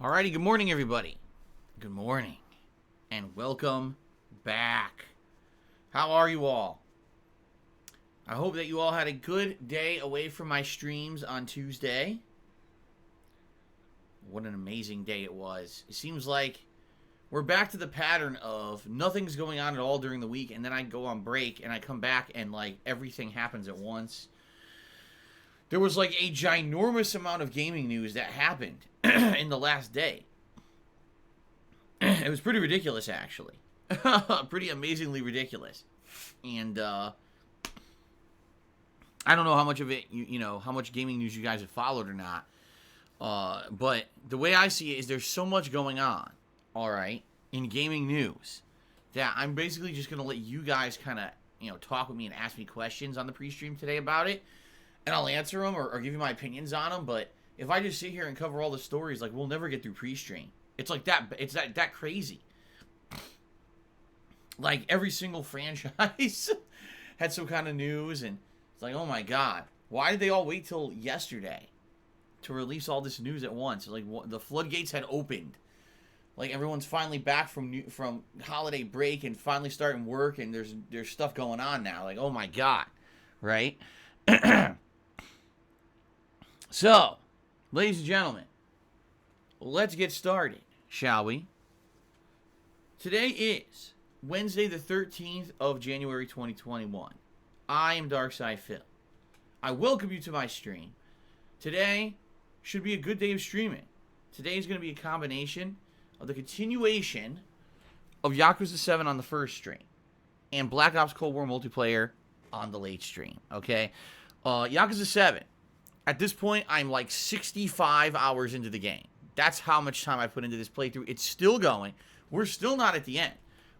Alrighty, good morning, everybody. Good morning, and welcome back. How are you all? I hope that you all had a good day away from my streams on Tuesday. What an amazing day it was. It seems like we're back to the pattern of nothing's going on at all during the week, and then I go on break, and I come back, and, like, everything happens at once. There was, like, a ginormous amount of gaming news that happened in the last day. It was pretty ridiculous, actually. Pretty amazingly ridiculous. And, I don't know how much of it, how much gaming news you guys have followed or not. But the way I see it is there's so much going on, alright, in gaming news, that I'm basically just going to let you guys kind of, talk with me and ask me questions on the pre-stream today about it. And I'll answer them or give you my opinions on them. But if I just sit here and cover all the stories, like, we'll never get through pre-stream. It's like that. It's that crazy. Like, every single franchise had some kind of news. And it's like, oh, my God. Why did they all wait till yesterday to release all this news at once? Like, the floodgates had opened. Like, everyone's finally back from holiday break and finally starting work. And there's stuff going on now. Like, oh, my God. Right? So, ladies and gentlemen, let's get started, shall we? Today is Wednesday the 13th of January 2021. I am Darkside Phil. I welcome you to my stream. Today should be a good day of streaming. Today is going to be a combination of the continuation of Yakuza 7 on the first stream and Black Ops Cold War multiplayer on the late stream, okay? Yakuza 7. At this point, I'm like 65 hours into the game. That's how much time I put into this playthrough. It's still going. We're still not at the end.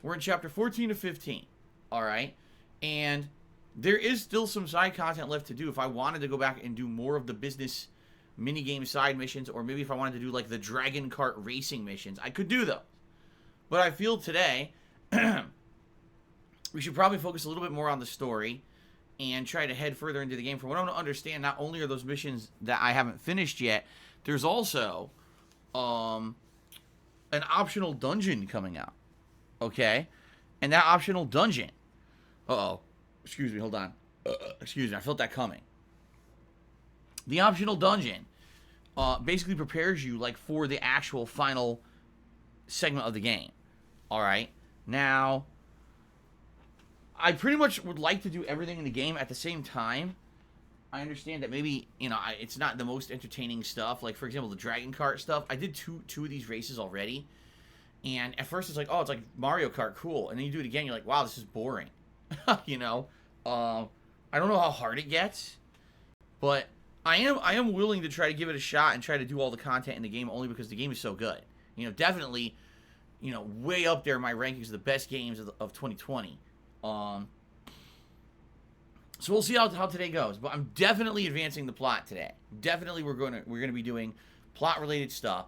We're in chapter 14 to 15. Alright? And there is still some side content left to do. If I wanted to go back and do more of the business minigame side missions, or maybe if I wanted to do like the Dragon Kart racing missions, I could do those. But I feel today we should probably focus a little bit more on the story and try to head further into the game. From what I want to understand, not only are those missions that I haven't finished yet, there's also an optional dungeon coming out. Okay? And that optional dungeon... Uh-oh. Excuse me, hold on. Excuse me, I felt that coming. The optional dungeon basically prepares you like for the actual final segment of the game. Alright? Now, I pretty much would like to do everything in the game at the same time. I understand that maybe, it's not the most entertaining stuff. Like, for example, the Dragon Kart stuff. I did two of these races already. And at first it's like, oh, it's like Mario Kart, cool. And then you do it again, you're like, wow, this is boring. I don't know how hard it gets. But I am willing to try to give it a shot and try to do all the content in the game only because the game is so good. Definitely, way up there in my rankings of the best games of 2020. So we'll see how today goes, but I'm definitely advancing the plot today. Definitely we're gonna be doing plot related stuff.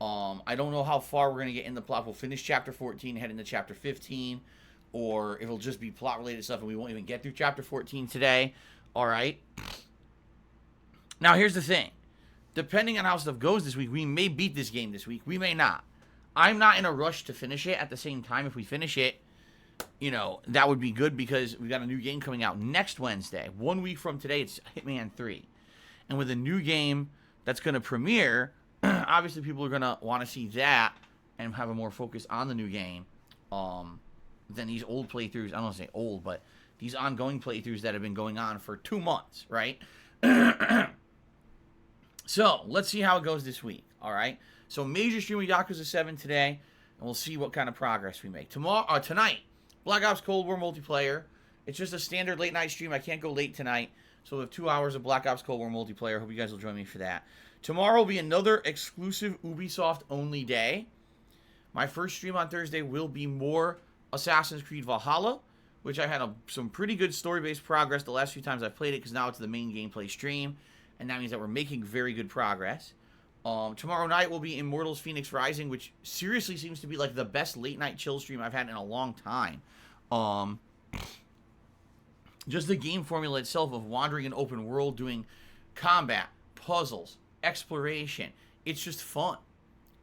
I don't know how far we're gonna get in the plot. We'll finish chapter 14, head into chapter 15, or it'll just be plot related stuff and we won't even get through chapter 14 today. Alright. Now here's the thing. Depending on how stuff goes this week, we may beat this game this week. We may not. I'm not in a rush to finish it. At the same time, if we finish it, that would be good because we've got a new game coming out next Wednesday. 1 week from today, it's Hitman 3. And with a new game that's going to premiere, obviously people are going to want to see that and have a more focus on the new game than these old playthroughs. I don't want to say old, but these ongoing playthroughs that have been going on for 2 months, right? So, let's see how it goes this week, all right? So, major stream of Yakuza 7 today, and we'll see what kind of progress we make. Tonight, Black Ops Cold War multiplayer. It's just a standard late night stream. I can't go late tonight. So we have 2 hours of Black Ops Cold War multiplayer. Hope you guys will join me for that. Tomorrow will be another exclusive Ubisoft only day. My first stream on Thursday will be more Assassin's Creed Valhalla, which I had some pretty good story-based progress the last few times I've played it, because now it's the main gameplay stream, and that means that we're making very good progress. Tomorrow night will be Immortals Phoenix Rising, which seriously seems to be like the best late night chill stream I've had in a long time. Just the game formula itself of wandering an open world, doing combat, puzzles, exploration. It's just fun.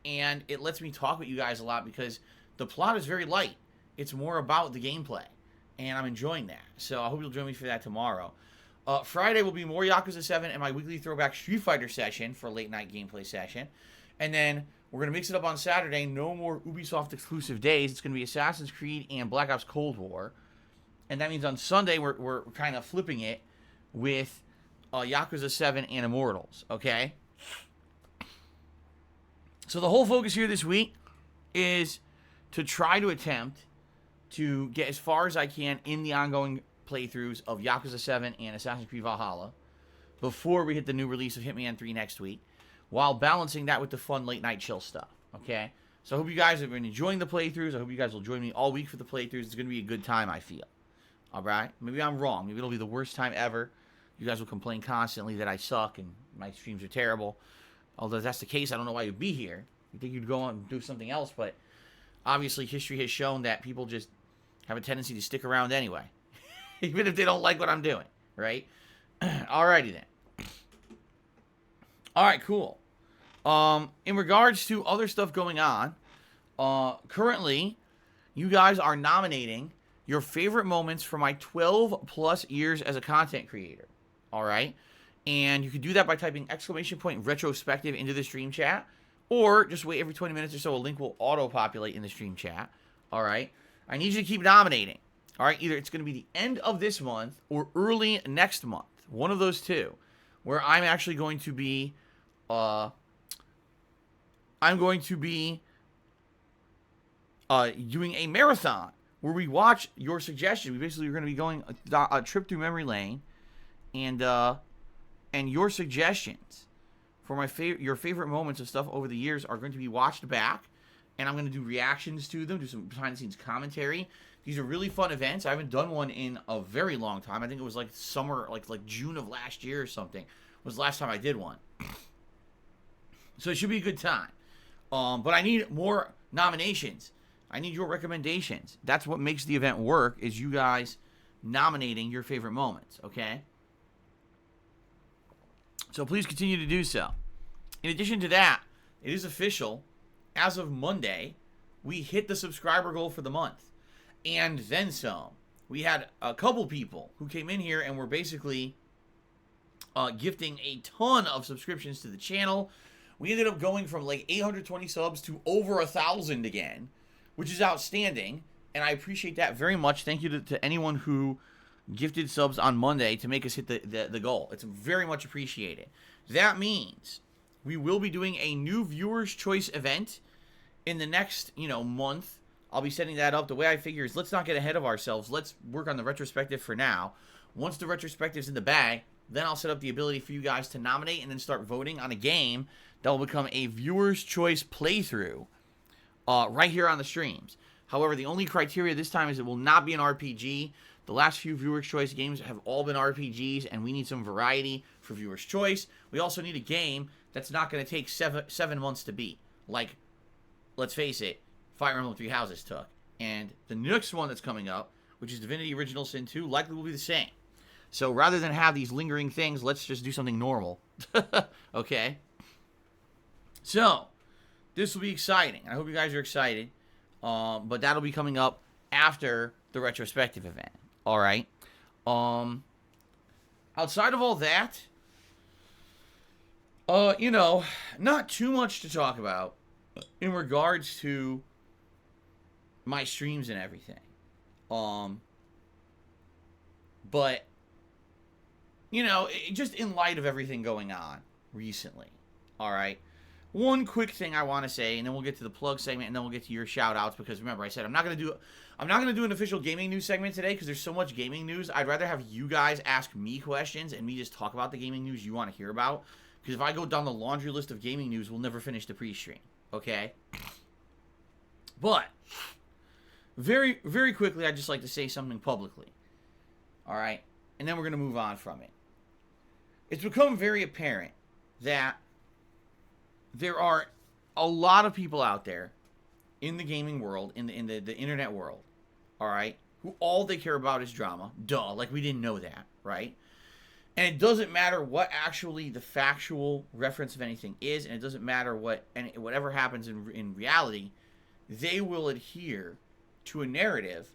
and it lets me talk with you guys a lot because the plot is very light. It's more about the gameplay, and I'm enjoying that. So I hope you'll join me for that tomorrow. Friday will be more Yakuza 7 and my weekly throwback Street Fighter session for a late night gameplay session. And then we're going to mix it up on Saturday. No more Ubisoft exclusive days. It's going to be Assassin's Creed and Black Ops Cold War. And that means on Sunday we're kind of flipping it with Yakuza 7 and Immortals, okay? So the whole focus here this week is to try to attempt to get as far as I can in the ongoing playthroughs of Yakuza 7 and Assassin's Creed Valhalla before we hit the new release of Hitman 3 next week, while balancing that with the fun late night chill stuff, okay? So I hope you guys have been enjoying the playthroughs. I hope you guys will join me all week for the playthroughs. It's going to be a good time, I feel. All right? Maybe I'm wrong. Maybe it'll be the worst time ever. You guys will complain constantly that I suck and my streams are terrible. Although if that's the case, I don't know why you'd be here. You think you'd go on and do something else, but obviously history has shown that people just have a tendency to stick around anyway. Even if they don't like what I'm doing, right? Alrighty then. Alright, cool. In regards to other stuff going on, currently, you guys are nominating your favorite moments from my 12 plus years as a content creator. Alright? And you can do that by typing !retrospective into the stream chat, or just wait every 20 minutes or so, a link will auto-populate in the stream chat. Alright? I need you to keep nominating. Alright, either it's going to be the end of this month or early next month. One of those two. Where I'm actually going to be, doing a marathon where we watch your suggestions. We basically are going to be going a trip through memory lane, and your suggestions for your favorite moments of stuff over the years are going to be watched back, and I'm going to do reactions to them, do some behind-the-scenes commentary. These are really fun events. I haven't done one in a very long time. I think it was like summer, like June of last year or something was the last time I did one. So it should be a good time. But I need more nominations. I need your recommendations. That's what makes the event work, is you guys nominating your favorite moments, okay? So please continue to do so. In addition to that, it is official. As of Monday, we hit the subscriber goal for the month. And then some. We had a couple people who came in here and were basically gifting a ton of subscriptions to the channel. We ended up going from like 820 subs to over 1,000 again, which is outstanding. And I appreciate that very much. Thank you to anyone who gifted subs on Monday to make us hit the goal. It's very much appreciated. That means we will be doing a new Viewers' Choice event in the next, month. I'll be setting that up. The way I figure is, let's not get ahead of ourselves. Let's work on the retrospective for now. Once the retrospective's in the bag, then I'll set up the ability for you guys to nominate and then start voting on a game that will become a Viewer's Choice playthrough right here on the streams. However, the only criteria this time is it will not be an RPG. The last few Viewer's Choice games have all been RPGs, and we need some variety for Viewer's Choice. We also need a game that's not going to take seven months to beat. Like, let's face it, Fire Emblem 3 Houses took. And the next one that's coming up, which is Divinity Original Sin 2, likely will be the same. So rather than have these lingering things, let's just do something normal. Okay? So, this will be exciting. I hope you guys are excited. But that'll be coming up after the retrospective event. Alright? Outside of all that, not too much to talk about in regards to my streams and everything. But, just in light of everything going on recently, alright? One quick thing I want to say, and then we'll get to the plug segment, and then we'll get to your shout-outs, because remember, I said I'm not going to do an official gaming news segment today, because there's so much gaming news. I'd rather have you guys ask me questions, and me just talk about the gaming news you want to hear about, because if I go down the laundry list of gaming news, we'll never finish the pre-stream, okay? But very, very quickly, I'd just like to say something publicly. Alright? And then we're going to move on from it. It's become very apparent that there are a lot of people out there in the gaming world, in the internet world, alright, who all they care about is drama. Duh, like we didn't know that, right? And it doesn't matter what actually the factual reference of anything is, and it doesn't matter whatever happens in reality, they will adhere to a narrative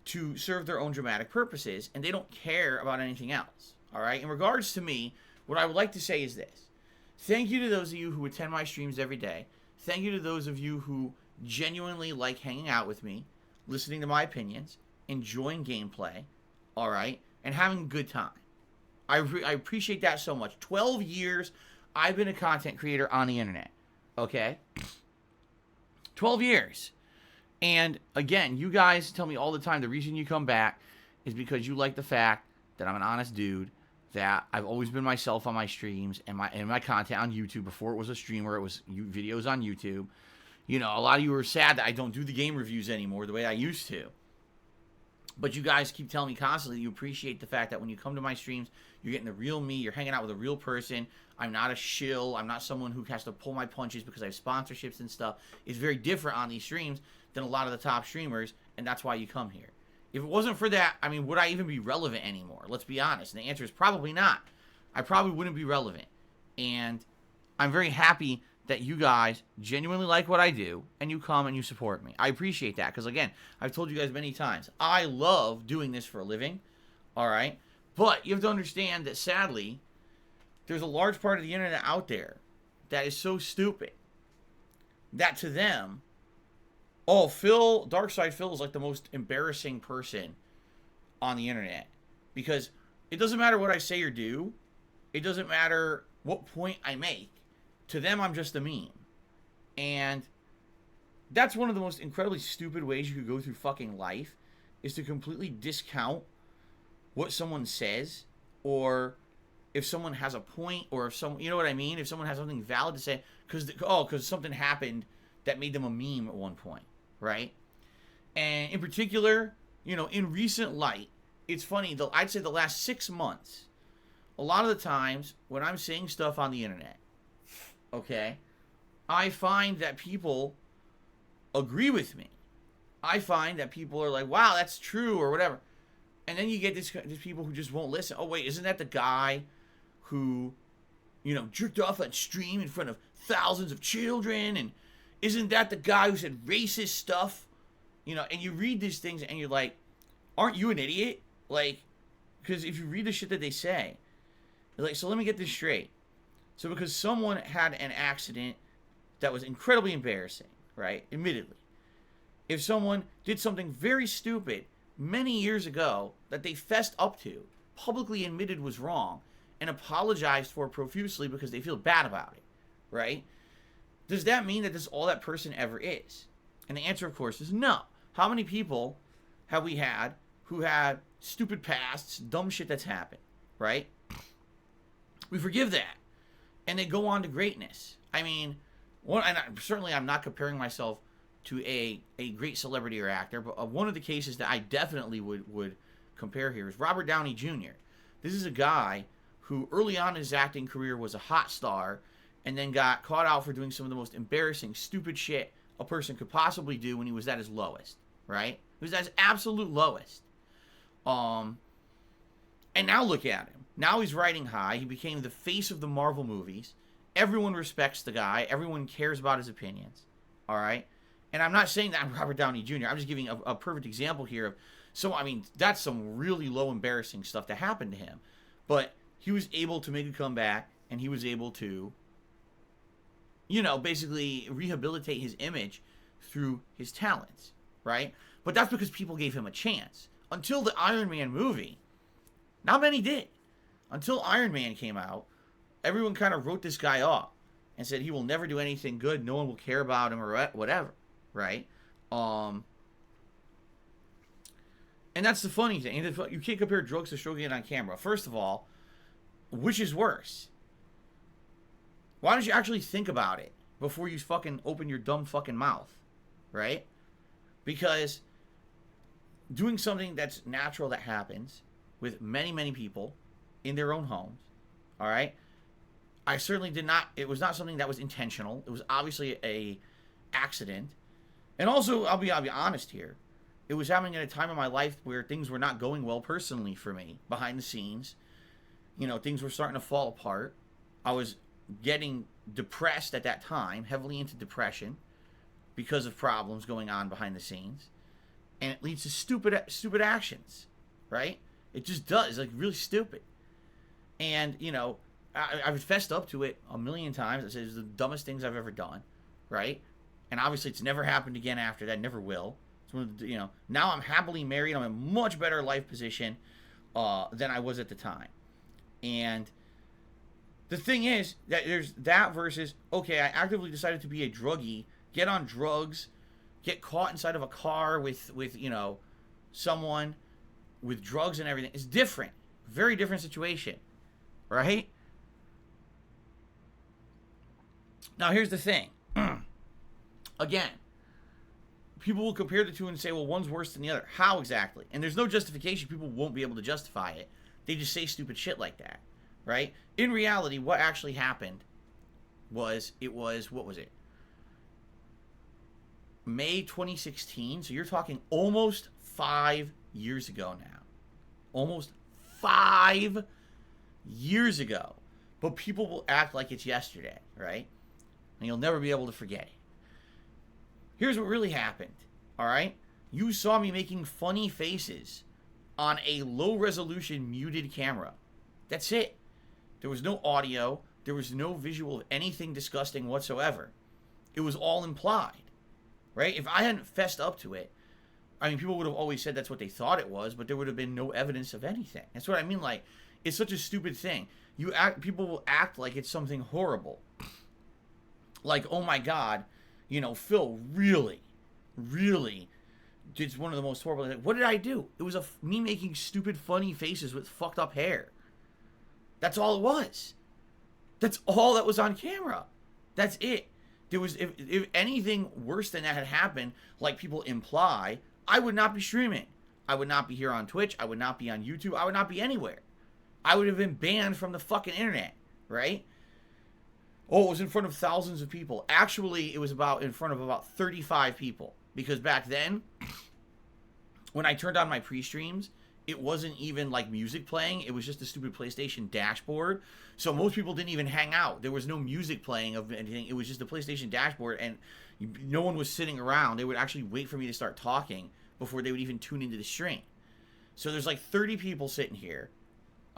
to serve their own dramatic purposes, and they don't care about anything else. All right? In regards to me, what I would like to say is this. Thank you to those of you who attend my streams every day. Thank you to those of you who genuinely like hanging out with me, listening to my opinions, enjoying gameplay, all right, and having a good time. I appreciate that so much. 12 years I've been a content creator on the internet, okay? 12 years. And again, you guys tell me all the time the reason you come back is because you like the fact that I'm an honest dude, that I've always been myself on my streams and my content on YouTube. Before it was a streamer, it was videos on YouTube. You know, a lot of you are sad that I don't do the game reviews anymore the way I used to. But you guys keep telling me constantly you appreciate the fact that when you come to my streams, you're getting the real me, you're hanging out with a real person. I'm not a shill. I'm not someone who has to pull my punches because I have sponsorships and stuff. It's very different on these streams than a lot of the top streamers, and that's why you come here. If it wasn't for that, I mean, would I even be relevant anymore? Let's be honest. And the answer is probably not. I probably wouldn't be relevant. And I'm very happy that you guys genuinely like what I do, and you come and you support me. I appreciate that, because again, I've told you guys many times, I love doing this for a living, all right? But you have to understand that, sadly, there's a large part of the internet out there that is so stupid that to them, oh, Darkside Phil is like the most embarrassing person on the internet. Because it doesn't matter what I say or do, it doesn't matter what point I make. To them, I'm just a meme. And that's one of the most incredibly stupid ways you could go through fucking life, is to completely discount what someone says, or if someone has a point, or if someone, you know what I mean? If someone has something valid to say, because something happened that made them a meme at one point, right? And in particular, you know, in recent light, it's funny, I'd say the last 6 months, a lot of the times when I'm saying stuff on the internet, okay, I find that people agree with me. I find that people are like, wow, that's true, or whatever. And then you get these people who just won't listen. Oh, wait, isn't that the guy who, you know, jerked off on stream in front of thousands of children? And isn't that the guy who said racist stuff? You know, and you read these things and you're like, aren't you an idiot? Like, because if you read the shit that they say, you're like, so let me get this straight. So because someone had an accident that was incredibly embarrassing, right? Admittedly. If someone did something very stupid many years ago that they fessed up to, publicly admitted was wrong, and apologized for profusely because they feel bad about it, right? Does that mean that this is all that person ever is? And the answer, of course, is no. How many people have we had who had stupid pasts, dumb shit that's happened, right? We forgive that. And they go on to greatness. I mean, certainly I'm not comparing myself to a great celebrity or actor, but one of the cases that I definitely would compare here is Robert Downey Jr. This is a guy who early on in his acting career was a hot star, and then got caught out for doing some of the most embarrassing, stupid shit a person could possibly do when he was at his lowest, right? He was at his absolute lowest. And now look at him. Now he's riding high. He became the face of the Marvel movies. Everyone respects the guy. Everyone cares about his opinions. All right? And I'm not saying that I'm Robert Downey Jr. I'm just giving a perfect example here of, so, I mean, that's some really low embarrassing stuff that happened to him. But he was able to make a comeback, and he was able to, you know, basically rehabilitate his image through his talents, right? But that's because people gave him a chance. Until the Iron Man movie, not many did. Until Iron Man came out, everyone kind of wrote this guy off and said he will never do anything good. No one will care about him or whatever, right? And that's the funny thing. You can't compare drugs to stroking it on camera. First of all, which is worse? Why don't you actually think about it before you fucking open your dumb fucking mouth, right? Because doing something that's natural that happens with many, many people in their own homes, all right? I certainly did not, it was not something that was intentional. It was obviously a accident. And also, I'll be honest here. It was happening at a time in my life where things were not going well personally for me, behind the scenes. things were starting to fall apart. I was getting depressed at that time, heavily into depression because of problems going on behind the scenes. And it leads to stupid actions, right? It just does, like really stupid. And, I've fessed up to it a million times. I said it's the dumbest things I've ever done, right? And obviously it's never happened again after that, never will. Now I'm happily married. I'm in a much better life position than I was at the time. And the thing is that there's that versus, okay, I actively decided to be a druggie, get on drugs, get caught inside of a car with someone with drugs and everything. It's different. Very different situation, right? Now, here's the thing. Again, people will compare the two and say, well, one's worse than the other. How exactly? And there's no justification. People won't be able to justify it. They just say stupid shit like that, right? In reality, what actually happened was, what was it? May 2016. So you're talking almost 5 years ago now. Almost 5 years ago. But people will act like it's yesterday, right? And you'll never be able to forget it. Here's what really happened, all right? You saw me making funny faces on a low-resolution muted camera. That's it. There was no audio. There was no visual of anything disgusting whatsoever. It was all implied, right? If I hadn't fessed up to it, I mean, people would have always said that's what they thought it was, but there would have been no evidence of anything. That's what I mean. Like, it's such a stupid thing. People will act like it's something horrible. Like, oh my God, Phil really did one of the most horrible. Like, what did I do? It was me making stupid, funny faces with fucked up hair. That's all it was. That's all that was on camera. That's it. There was, if anything worse than that had happened, like people imply, I would not be streaming. I would not be here on Twitch. I would not be on YouTube. I would not be anywhere. I would have been banned from the fucking internet, right? Oh, it was in front of thousands of people. Actually, it was in front of about 35 people. Because back then, when I turned on my pre-streams, it wasn't even like music playing. It was just a stupid PlayStation dashboard. So most people didn't even hang out. There was no music playing of anything. It was just a PlayStation dashboard, and no one was sitting around. They would actually wait for me to start talking before they would even tune into the stream. So there's like 30 people sitting here,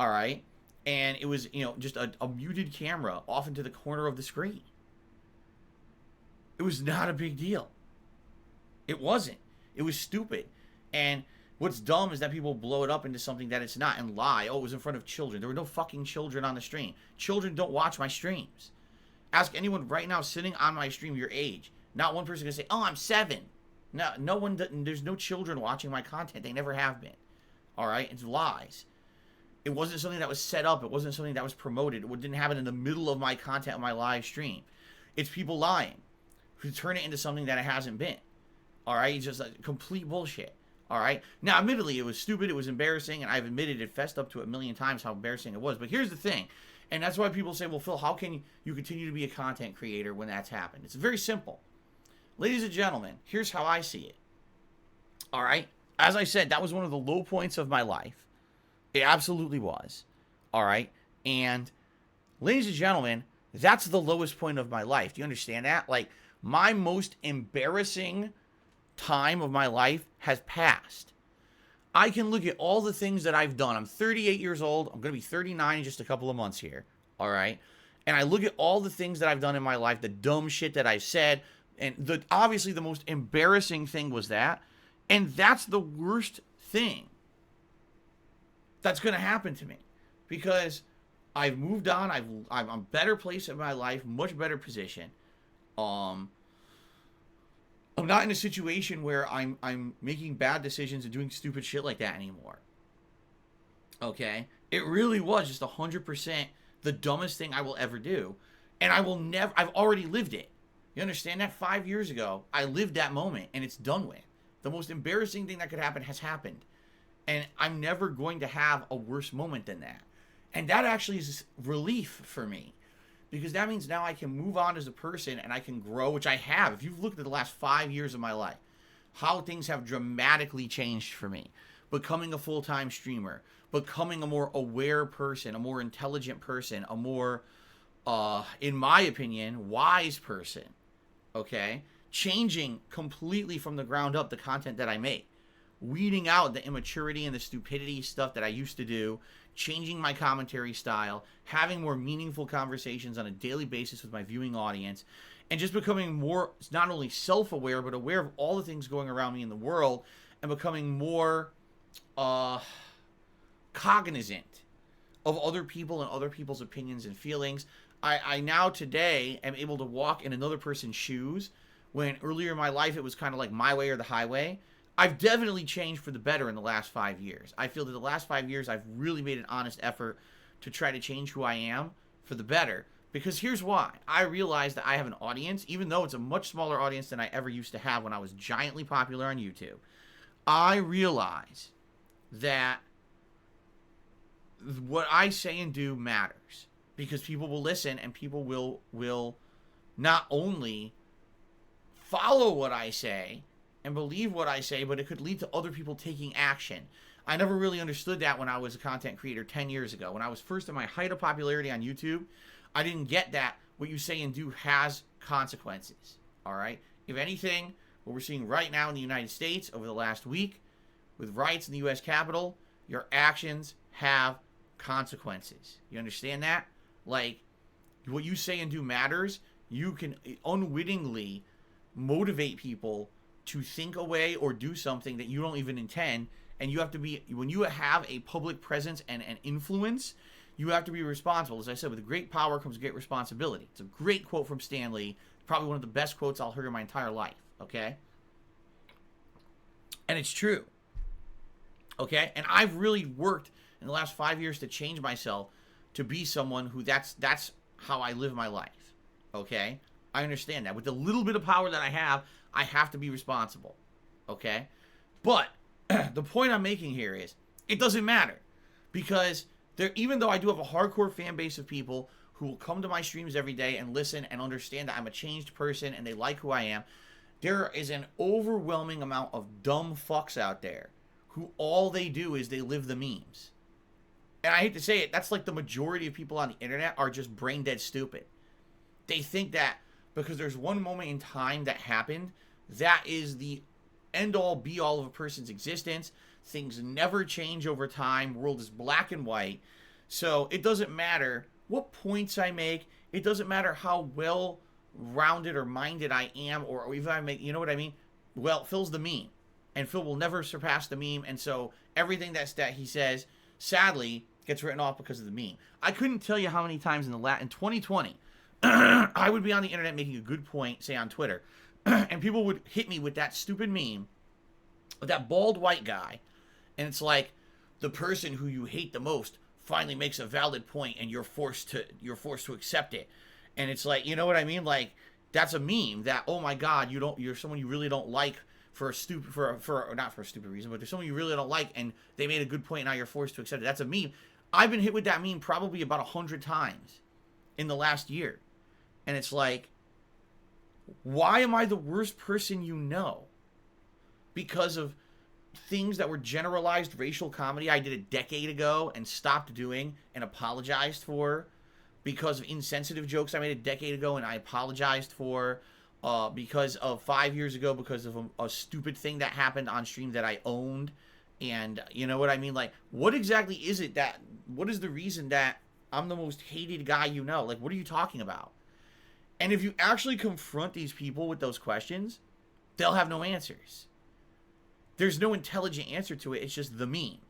all right? And it was, just a muted camera off into the corner of the screen. It was not a big deal. It wasn't. It was stupid. And what's dumb is that people blow it up into something that it's not and lie. Oh, it was in front of children. There were no fucking children on the stream. Children don't watch my streams. Ask anyone right now sitting on my stream your age. Not one person can say, oh, I'm 7. No one, there's no children watching my content. They never have been. All right? It's lies. It wasn't something that was set up. It wasn't something that was promoted. It didn't happen in the middle of my content on my live stream. It's people lying who turn it into something that it hasn't been. All right? It's just like complete bullshit. All right? Now, admittedly, it was stupid. It was embarrassing. And I've admitted it, fessed up to it a million times how embarrassing it was. But here's the thing. And that's why people say, well, Phil, how can you continue to be a content creator when that's happened? It's very simple. Ladies and gentlemen, here's how I see it. All right? As I said, that was one of the low points of my life. It absolutely was. All right? And ladies and gentlemen, that's the lowest point of my life. Do you understand that? Like, my most embarrassing time of my life has passed. I can look at all the things that I've done. I'm 38 years old. I'm going to be 39 in just a couple of months here. All right? And I look at all the things that I've done in my life, the dumb shit that I've said, and obviously the most embarrassing thing was that. And that's the worst thing that's going to happen to me, because I've moved on. I'm in a better place in my life, much better position. I'm not in a situation where I'm making bad decisions and doing stupid shit like that anymore. Okay? It really was just 100% the dumbest thing I will ever do. And I've already lived it. You understand that? 5 years ago, I lived that moment, and it's done with. The most embarrassing thing that could happen has happened. And I'm never going to have a worse moment than that. And that actually is relief for me. Because that means now I can move on as a person and I can grow, which I have. If you've looked at the last 5 years of my life, how things have dramatically changed for me. becoming a full-time streamer, becoming a more aware person, a more intelligent person, a more, in my opinion, wise person, okay? Changing completely from the ground up the content that I make. Weeding out the immaturity and the stupidity stuff that I used to do, changing my commentary style, having more meaningful conversations on a daily basis with my viewing audience, and just becoming more, not only self-aware, but aware of all the things going around me in the world, and becoming more cognizant of other people and other people's opinions and feelings. I now today am able to walk in another person's shoes, when earlier in my life it was kind of like my way or the highway. I've definitely changed for the better in the last 5 years. I feel that the last 5 years I've really made an honest effort to try to change who I am for the better. Because here's why. I realize that I have an audience, even though it's a much smaller audience than I ever used to have when I was giantly popular on YouTube. I realize that what I say and do matters. Because people will listen, and people will not only follow what I say and believe what I say, but it could lead to other people taking action. I never really understood that when I was a content creator 10 years ago. When I was first in my height of popularity on YouTube, I didn't get that what you say and do has consequences. All right? If anything, what we're seeing right now in the United States over the last week with riots in the U.S. Capitol, your actions have consequences. You understand that? Like, what you say and do matters. You can unwittingly motivate people to think away or do something that you don't even intend. And you have to be, when you have a public presence and an influence, you have to be responsible. As I said, with great power comes great responsibility. It's a great quote from Stan Lee. Probably one of the best quotes I'll hear in my entire life. Okay? And it's true. Okay? And I've really worked in the last 5 years to change myself to be someone who that's how I live my life. Okay? I understand that. With the little bit of power that I have to be responsible. Okay? But the point I'm making here is it doesn't matter. Because even though I do have a hardcore fan base of people who will come to my streams every day and listen and understand that I'm a changed person and they like who I am, there is an overwhelming amount of dumb fucks out there who all they do is they live the memes. And I hate to say it, that's like the majority of people on the internet are just brain dead stupid. They think that because there's one moment in time that happened, that is the end-all, be-all of a person's existence. Things never change over time. World is black and white. So it doesn't matter what points I make. It doesn't matter how well-rounded or minded I am, or even I make, you know what I mean? Well, Phil's the meme. And Phil will never surpass the meme. And so everything that he says, sadly, gets written off because of the meme. I couldn't tell you how many times in 2020, I would be on the internet making a good point, say on Twitter, and people would hit me with that stupid meme with that bald white guy, and it's like the person who you hate the most finally makes a valid point, and you're forced to accept it. And it's like, you know what I mean? Like, that's a meme that, oh my God, you're someone you really don't like for not for a stupid reason, but there's someone you really don't like, and they made a good point, and now you're forced to accept it. That's a meme. I've been hit with that meme probably about 100 times in the last year. And it's like, why am I the worst person you know? Because of things that were generalized racial comedy I did a decade ago and stopped doing and apologized for. Because of insensitive jokes I made a decade ago and I apologized for. Because of 5 years ago, because of a stupid thing that happened on stream that I owned. And you know what I mean? Like, what exactly is it what is the reason that I'm the most hated guy you know? Like, what are you talking about? And if you actually confront these people with those questions, they'll have no answers. There's no intelligent answer to it. It's just the meme.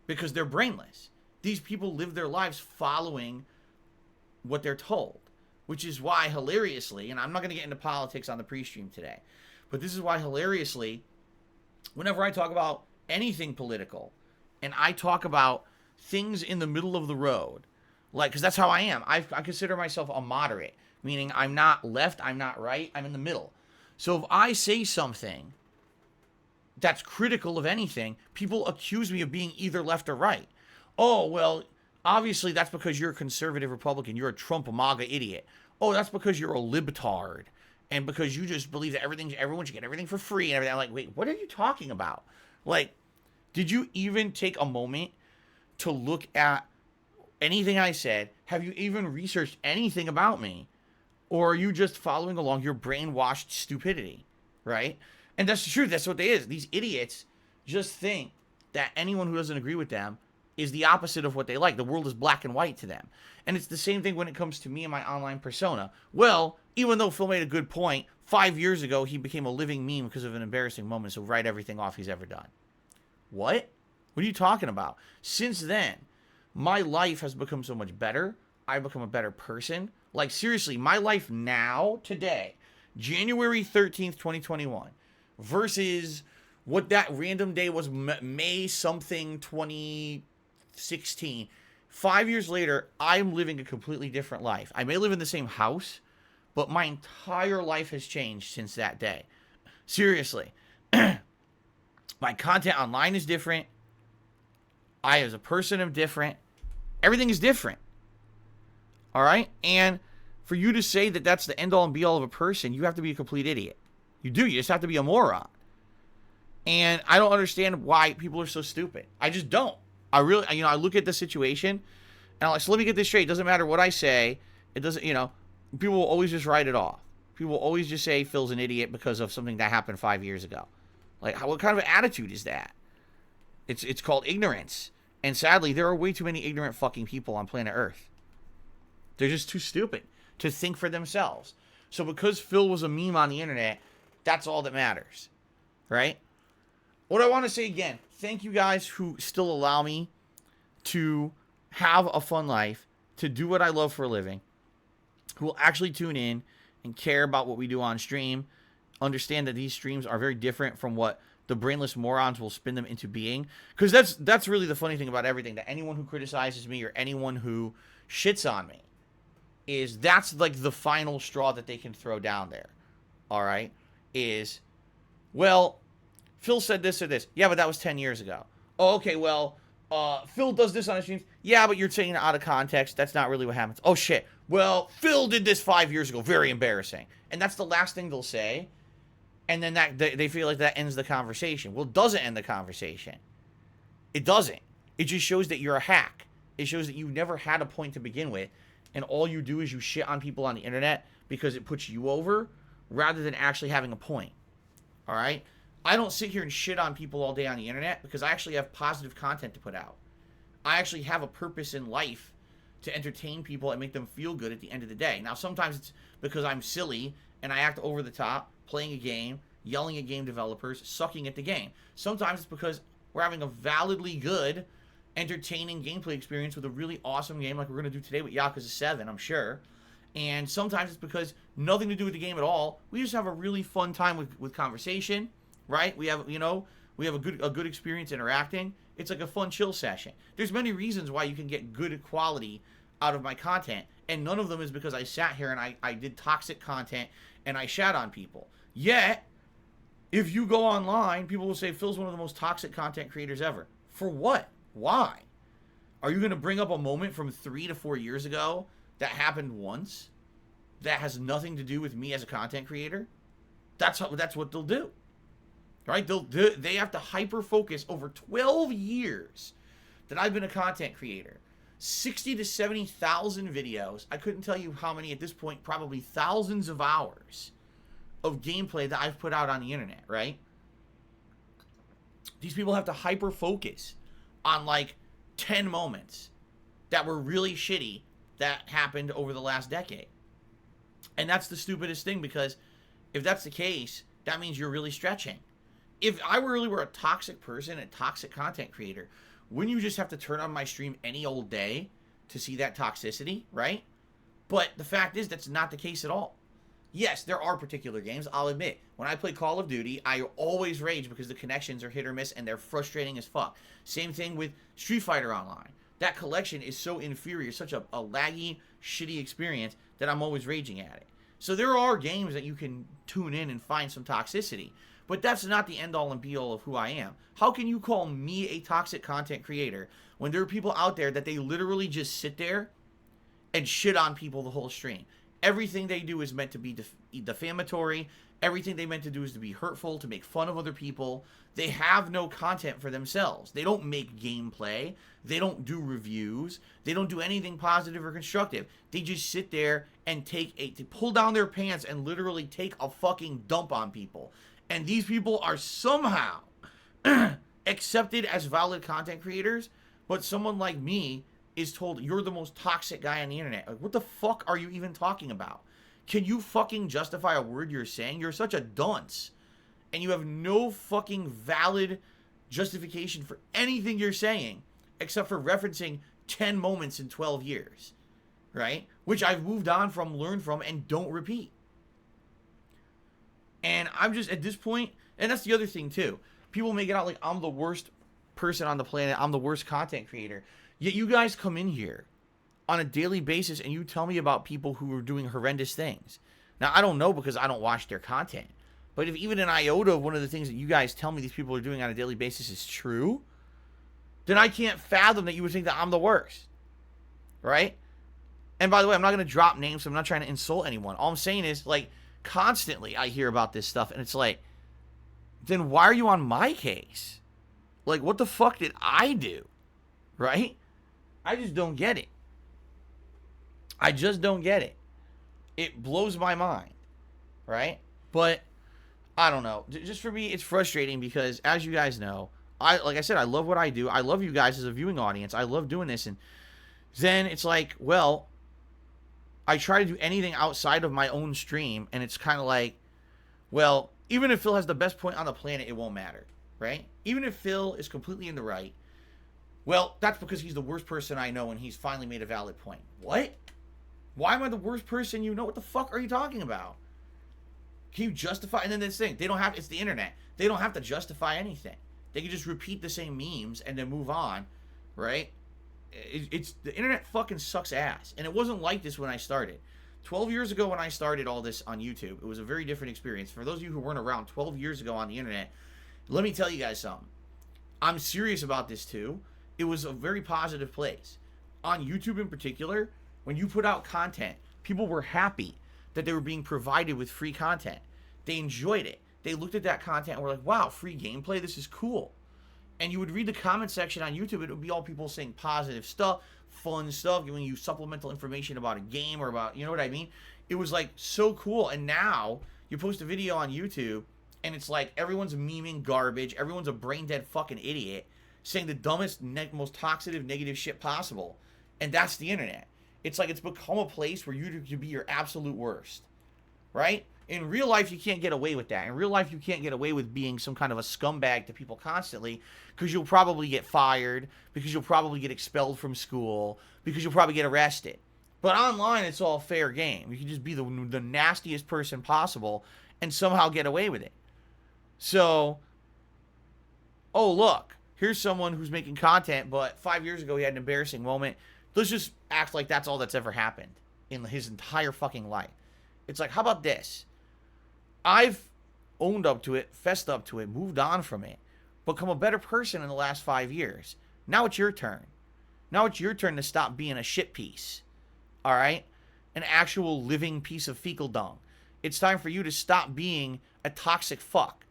Because they're brainless. These people live their lives following what they're told. Which is why, hilariously, and I'm not going to get into politics on the pre-stream today, but this is why, hilariously, whenever I talk about anything political, and I talk about things in the middle of the road, like, because that's how I am. I consider myself a moderate, meaning I'm not left, I'm not right, I'm in the middle. So if I say something that's critical of anything, people accuse me of being either left or right. Oh, well, obviously that's because you're a conservative Republican, you're a Trump MAGA idiot. Oh, that's because you're a libtard, and because you just believe that everyone should get everything for free and everything. I'm like, wait, what are you talking about? Like, Did you even take a moment to look at anything I said? Have you even researched anything about me? Or are you just following along your brainwashed stupidity, right? And that's the truth. That's what they is. These idiots just think that anyone who doesn't agree with them is the opposite of what they like. The world is black and white to them. And it's the same thing when it comes to me and my online persona. Well, even though Phil made a good point, 5 years ago, he became a living meme because of an embarrassing moment, so write everything off he's ever done. What? What are you talking about? Since then, my life has become so much better. I've become a better person. Like, seriously, my life now, today, January 13th, 2021, versus what that random day was, May something 2016. 5 years later, I'm living a completely different life. I may live in the same house, but my entire life has changed since that day. Seriously. My content online is different. I, as a person, am different. Everything is different. All right? And for you to say that that's the end-all and be-all of a person, you have to be a complete idiot. You do. You just have to be a moron. And I don't understand why people are so stupid. I just don't. I really, I look at the situation, and I'm like, so let me get this straight. It doesn't matter what I say. It doesn't, people will always just write it off. People will always just say Phil's an idiot because of something that happened 5 years ago. Like, what kind of attitude is that? It's called ignorance. And sadly, there are way too many ignorant fucking people on planet Earth. They're just too stupid to think for themselves. So because Phil was a meme on the internet, that's all that matters. Right? What I want to say again, thank you guys who still allow me to have a fun life, to do what I love for a living, who will actually tune in and care about what we do on stream, understand that these streams are very different from what the brainless morons will spin them into being. Because that's really the funny thing about everything, that anyone who criticizes me or anyone who shits on me, is that's like the final straw that they can throw down there. All right? Is, well, Phil said this or this. Yeah, but that was 10 years ago. Oh, okay, well, Phil does this on his streams. Yeah, but you're taking it out of context. That's not really what happens. Oh, shit. Well, Phil did this 5 years ago. Very embarrassing. And that's the last thing they'll say. And then they feel like that ends the conversation. Well, it doesn't end the conversation. It doesn't. It just shows that you're a hack. It shows that you never had a point to begin with. And all you do is you shit on people on the internet because it puts you over rather than actually having a point. All right? I don't sit here and shit on people all day on the internet because I actually have positive content to put out. I actually have a purpose in life to entertain people and make them feel good at the end of the day. Now, sometimes it's because I'm silly and I act over the top, playing a game, yelling at game developers, sucking at the game. Sometimes it's because we're having a validly good, entertaining gameplay experience with a really awesome game like we're going to do today with Yakuza 7, I'm sure. And sometimes it's because nothing to do with the game at all. We just have a really fun time with conversation, right? We have a good experience interacting. It's like a fun chill session. There's many reasons why you can get good quality out of my content, and none of them is because I sat here and I did toxic content and I shat on people. Yet, if you go online, people will say Phil's one of the most toxic content creators ever. For what? Why? Are you going to bring up a moment from 3 to 4 years ago that happened once that has nothing to do with me as a content creator? That's what they'll do. Right? They have to hyper focus over 12 years that I've been a content creator. 60 to 70,000 videos. I couldn't tell you how many at this point, probably thousands of hours of gameplay that I've put out on the internet, right? These people have to hyper focus on like 10 moments that were really shitty that happened over the last decade. And that's the stupidest thing, because if that's the case, that means you're really stretching. If I really were a toxic person, a toxic content creator, wouldn't you just have to turn on my stream any old day to see that toxicity, right? But the fact is, that's not the case at all. Yes, there are particular games, I'll admit. When I play Call of Duty, I always rage because the connections are hit or miss and they're frustrating as fuck. Same thing with Street Fighter Online. That collection is so inferior, such a laggy, shitty experience that I'm always raging at it. So there are games that you can tune in and find some toxicity. But that's not the end-all and be-all of who I am. How can you call me a toxic content creator when there are people out there that they literally just sit there and shit on people the whole stream? Everything they do is meant to be defamatory. Everything they meant to do is to be hurtful, to make fun of other people. They have no content for themselves. They don't make gameplay. They don't do reviews. They don't do anything positive or constructive. They just sit there and they pull down their pants and literally take a fucking dump on people. And these people are somehow accepted as valid content creators, but someone like me is told you're the most toxic guy on the internet. Like, what the fuck are you even talking about? Can you fucking justify a word you're saying? You're such a dunce. And you have no fucking valid justification for anything you're saying, except for referencing 10 moments in 12 years, right? Which I've moved on from, learned from, and don't repeat. And I'm just, at this point, and that's the other thing too. People make it out like I'm the worst person on the planet. I'm the worst content creator. Yet you guys come in here on a daily basis and you tell me about people who are doing horrendous things. Now, I don't know because I don't watch their content. But if even an iota of one of the things that you guys tell me these people are doing on a daily basis is true, then I can't fathom that you would think that I'm the worst. Right? And by the way, I'm not going to drop names, so I'm not trying to insult anyone. All I'm saying is, like, constantly I hear about this stuff, and it's like, then why are you on my case? Like, what the fuck did I do? Right? I just don't get it. I just don't get it. It blows my mind. Right? But I don't know. Just for me, it's frustrating because, as you guys know, like I said, I love what I do. I love you guys as a viewing audience. I love doing this. And then it's like, well, I try to do anything outside of my own stream, and it's kind of like, well, even if Phil has the best point on the planet, it won't matter, right? Even if Phil is completely in the right, well, that's because he's the worst person I know, and he's finally made a valid point. What? Why am I the worst person you know? What the fuck are you talking about? Can you justify? And then this thing, they don't have, it's the internet. They don't have to justify anything. They can just repeat the same memes and then move on, right? It's the internet fucking sucks ass. And it wasn't like this when I started. 12 years ago when I started all this on YouTube, it was a very different experience. For those of you who weren't around 12 years ago on the internet, let me tell you guys something. I'm serious about this too. It was a very positive place. On YouTube in particular, when you put out content, people were happy that they were being provided with free content. They enjoyed it. They looked at that content and were like, wow, free gameplay, this is cool. And you would read the comment section on YouTube, it would be all people saying positive stuff, fun stuff, giving you supplemental information about a game or about, you know what I mean? It was like so cool. And now you post a video on YouTube and it's like everyone's memeing garbage, everyone's a brain dead fucking idiot, saying the dumbest, most toxic, negative shit possible. And that's the internet. It's like it's become a place where you could be your absolute worst, right? In real life, you can't get away with that. In real life, you can't get away with being some kind of a scumbag to people constantly because you'll probably get fired, because you'll probably get expelled from school, because you'll probably get arrested. But online, it's all fair game. You can just be the nastiest person possible and somehow get away with it. So, oh, look, here's someone who's making content, but 5 years ago he had an embarrassing moment. Let's just act like that's all that's ever happened in his entire fucking life. It's like, how about this? I've owned up to it, fessed up to it, moved on from it, become a better person in the last 5 years. Now it's your turn. Now it's your turn to stop being a shit piece. All right? An actual living piece of fecal dung. It's time for you to stop being a toxic fuck.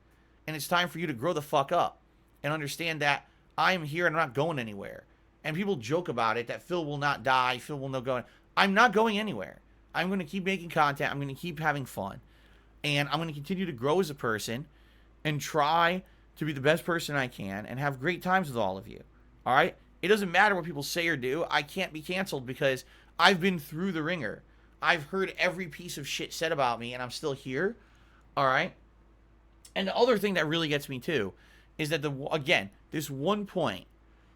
And it's time for you to grow the fuck up and understand that I'm here and I'm not going anywhere. And people joke about it, that Phil will not die, Phil will not go. I'm not going anywhere. I'm going to keep making content. I'm going to keep having fun. And I'm going to continue to grow as a person and try to be the best person I can and have great times with all of you. All right? It doesn't matter what people say or do. I can't be canceled because I've been through the ringer. I've heard every piece of shit said about me and I'm still here. All right? And the other thing that really gets me too is that, again, this one point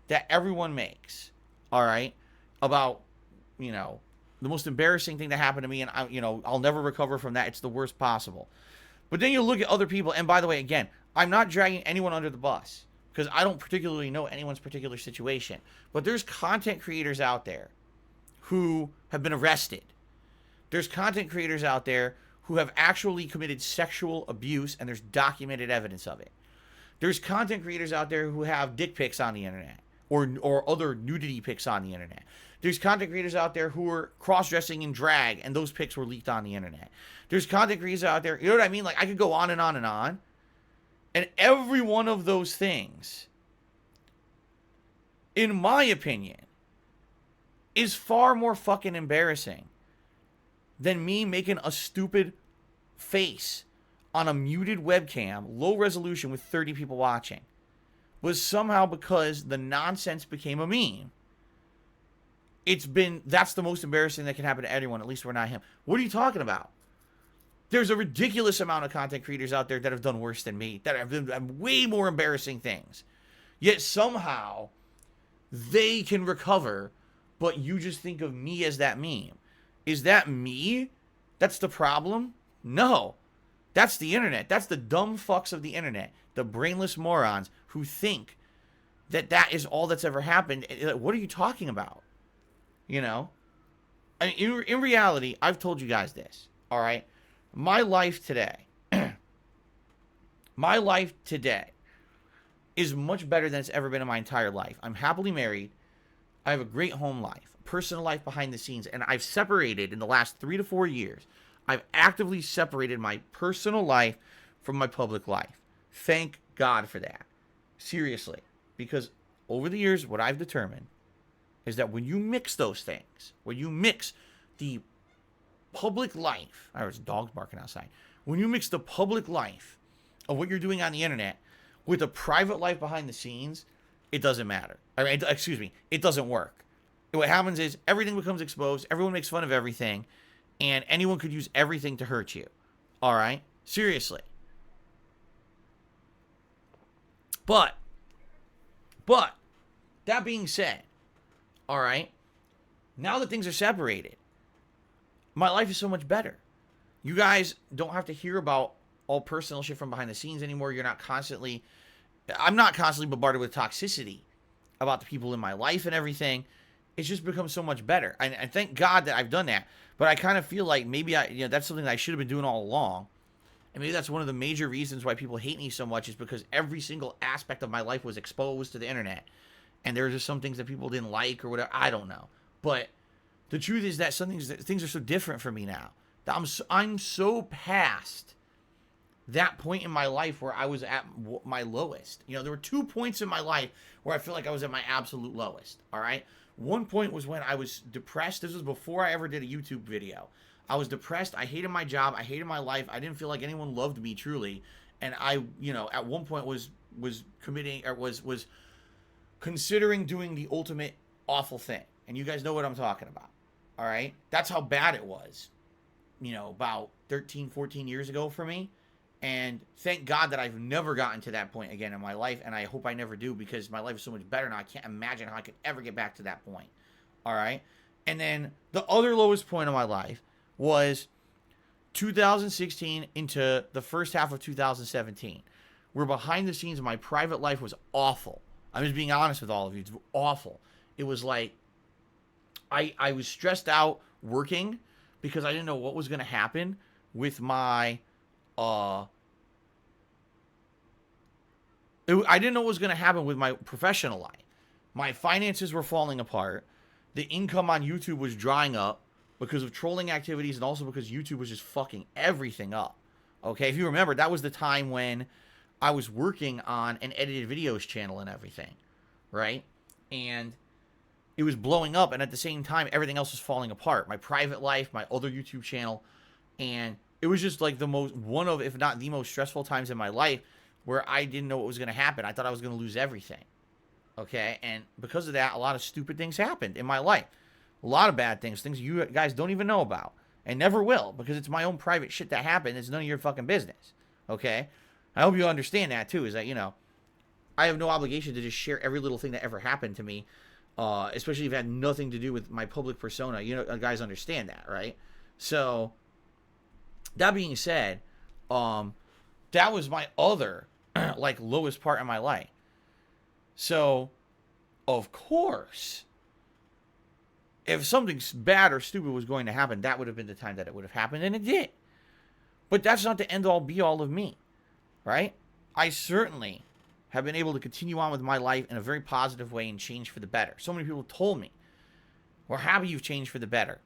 that everyone makes, all right, about, you know, the most embarrassing thing that happened to me, and I'll never recover from that. It's the worst possible. But then you look at other people, and by the way, again, I'm not dragging anyone under the bus because I don't particularly know anyone's particular situation. But there's content creators out there who have been arrested. There's content creators out there who have actually committed sexual abuse, and there's documented evidence of it. There's content creators out there who have dick pics on the internet. or other nudity pics on the internet. There's content creators out there who are cross-dressing in drag, and those pics were leaked on the internet. There's content creators out there, you know what I mean? Like, I could go on and on and on. And every one of those things, in my opinion, is far more fucking embarrassing than me making a stupid face on a muted webcam, low resolution with 30 people watching. Was somehow because the nonsense became a meme. That's the most embarrassing that can happen to anyone, at least we're not him. What are you talking about? There's a ridiculous amount of content creators out there that have done worse than me, that have done way more embarrassing things. Yet somehow, they can recover, but you just think of me as that meme. Is that me? That's the problem? No. That's the internet. That's the dumb fucks of the internet. The brainless morons who think that that is all that's ever happened. What are you talking about? You know? I mean, in reality, I've told you guys this. All right? My life today. My life today is much better than it's ever been in my entire life. I'm happily married. I have a great home life, personal life behind the scenes, and I've separated in the last 3 to 4 years. I've actively separated my personal life from my public life. Thank God for that. Seriously. Because over the years, what I've determined is that when you mix those things, when you mix the public life, there's dogs barking outside. When you mix the public life of what you're doing on the internet with a private life behind the scenes, it doesn't matter. It doesn't work. What happens is everything becomes exposed. Everyone makes fun of everything. And anyone could use everything to hurt you. All right? Seriously. But, that being said, all right, now that things are separated, my life is so much better. You guys don't have to hear about all personal shit from behind the scenes anymore. I'm not constantly bombarded with toxicity about the people in my life and everything. It's just become so much better. And thank God that I've done that. But I kind of feel like maybe that's something that I should have been doing all along. And maybe that's one of the major reasons why people hate me so much, is because every single aspect of my life was exposed to the internet. And there were just some things that people didn't like or whatever. I don't know. But the truth is that things are so different for me now. I'm so past that point in my life where I was at my lowest. You know, there were 2 points in my life where I feel like I was at my absolute lowest. All right. One point was when I was depressed. This was before I ever did a YouTube video. I was depressed. I hated my job. I hated my life. I didn't feel like anyone loved me truly. And I, at one point was considering doing the ultimate awful thing. And you guys know what I'm talking about. All right. That's how bad it was, about 13, 14 years ago for me. And thank God that I've never gotten to that point again in my life. And I hope I never do, because my life is so much better now. I can't imagine how I could ever get back to that point. All right. And then the other lowest point of my life was 2016 into the first half of 2017, where behind the scenes, my private life was awful. I'm just being honest with all of you. It's awful. It was like I was stressed out working because I didn't know what was going to happen with my I didn't know what was going to happen with my professional life. My finances were falling apart. The income on YouTube was drying up because of trolling activities, and also because YouTube was just fucking everything up. Okay, if you remember, that was the time when I was working on an edited videos channel and everything, right? And it was blowing up, and at the same time, everything else was falling apart. My private life, my other YouTube channel, and it was just like one of, if not the most stressful times in my life, where I didn't know what was going to happen. I thought I was going to lose everything. Okay, and because of that, a lot of stupid things happened in my life. A lot of bad things you guys don't even know about, and never will, because it's my own private shit that happened. It's none of your fucking business. Okay, I hope you understand that too. Is that I have no obligation to just share every little thing that ever happened to me, especially if it had nothing to do with my public persona. Guys understand that, right? So, that being said, that was my other lowest part in my life. So, of course, if something bad or stupid was going to happen, that would have been the time that it would have happened, and it did. But that's not the end-all, be-all of me, right? I certainly have been able to continue on with my life in a very positive way and change for the better. So many people told me, we're happy you've changed for the better.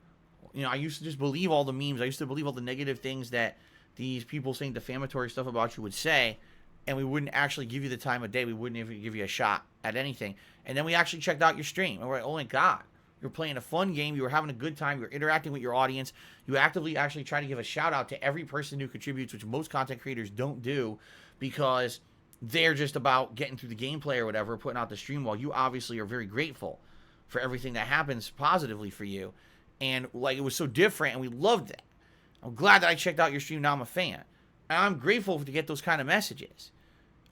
You know, I used to just believe all the memes. I used to believe all the negative things that these people saying defamatory stuff about you would say, and we wouldn't actually give you the time of day. We wouldn't even give you a shot at anything. And then we actually checked out your stream, and we're like, oh my God, you're playing a fun game. You were having a good time. You're interacting with your audience. You actively actually try to give a shout out to every person who contributes, which most content creators don't do because they're just about getting through the gameplay or whatever, putting out the stream, while you obviously are very grateful for everything that happens positively for you. And like, it was so different, and we loved it. I'm glad that I checked out your stream. Now I'm a fan. And I'm grateful to get those kind of messages.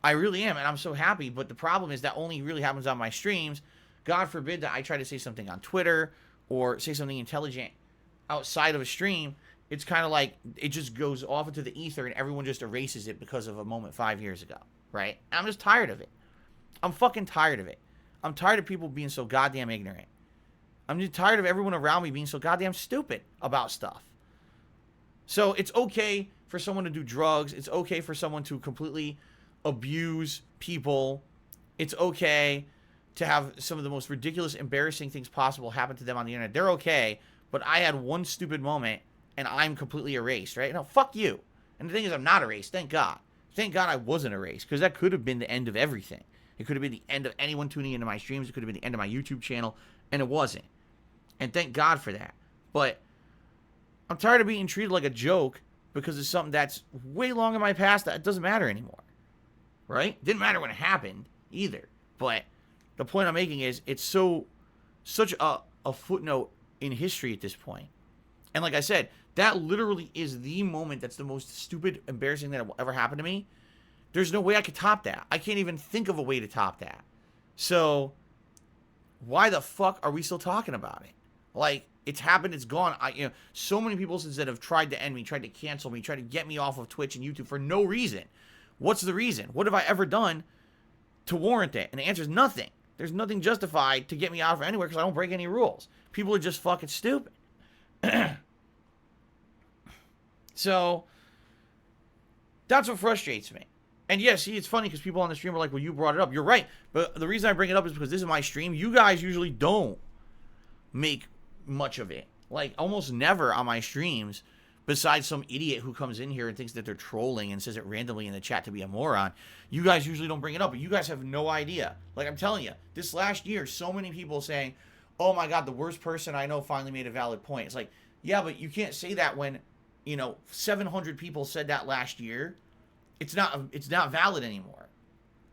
I really am, and I'm so happy. But the problem is that only really happens on my streams. God forbid that I try to say something on Twitter or say something intelligent outside of a stream. It's kind of like it just goes off into the ether and everyone just erases it because of a moment 5 years ago, right? I'm just tired of it. I'm fucking tired of it. I'm tired of people being so goddamn ignorant. I'm just tired of everyone around me being so goddamn stupid about stuff. So it's okay for someone to do drugs. It's okay for someone to completely abuse people. It's okay to have some of the most ridiculous, embarrassing things possible happen to them on the internet. They're okay, but I had one stupid moment and I'm completely erased, right? No, fuck you. And the thing is, I'm not erased, thank God. Thank God I wasn't erased, because that could have been the end of everything. It could have been the end of anyone tuning into my streams. It could have been the end of my YouTube channel, and it wasn't. And thank God for that. But I'm tired of being treated like a joke because it's something that's way long in my past that it doesn't matter anymore. Right? Didn't matter when it happened either. But the point I'm making is it's such a footnote in history at this point. And like I said, that literally is the moment that's the most stupid, embarrassing that will ever happen to me. There's no way I could top that. I can't even think of a way to top that. So why the fuck are we still talking about it? Like, it's happened, it's gone. So many people since then have tried to end me, tried to cancel me, tried to get me off of Twitch and YouTube for no reason. What's the reason? What have I ever done to warrant it? And the answer is nothing. There's nothing justified to get me out of anywhere because I don't break any rules. People are just fucking stupid. So that's what frustrates me. And yes, see, it's funny because people on the stream are like, well, you brought it up. You're right. But the reason I bring it up is because this is my stream. You guys usually don't make much of it. Like, almost never on my streams, besides some idiot who comes in here and thinks that they're trolling and says it randomly in the chat to be a moron. You guys usually don't bring it up, but you guys have no idea. Like, I'm telling you, this last year, so many people saying, oh my God, the worst person I know finally made a valid point. It's like, yeah, but you can't say that when, 700 people said that last year. It's not valid anymore.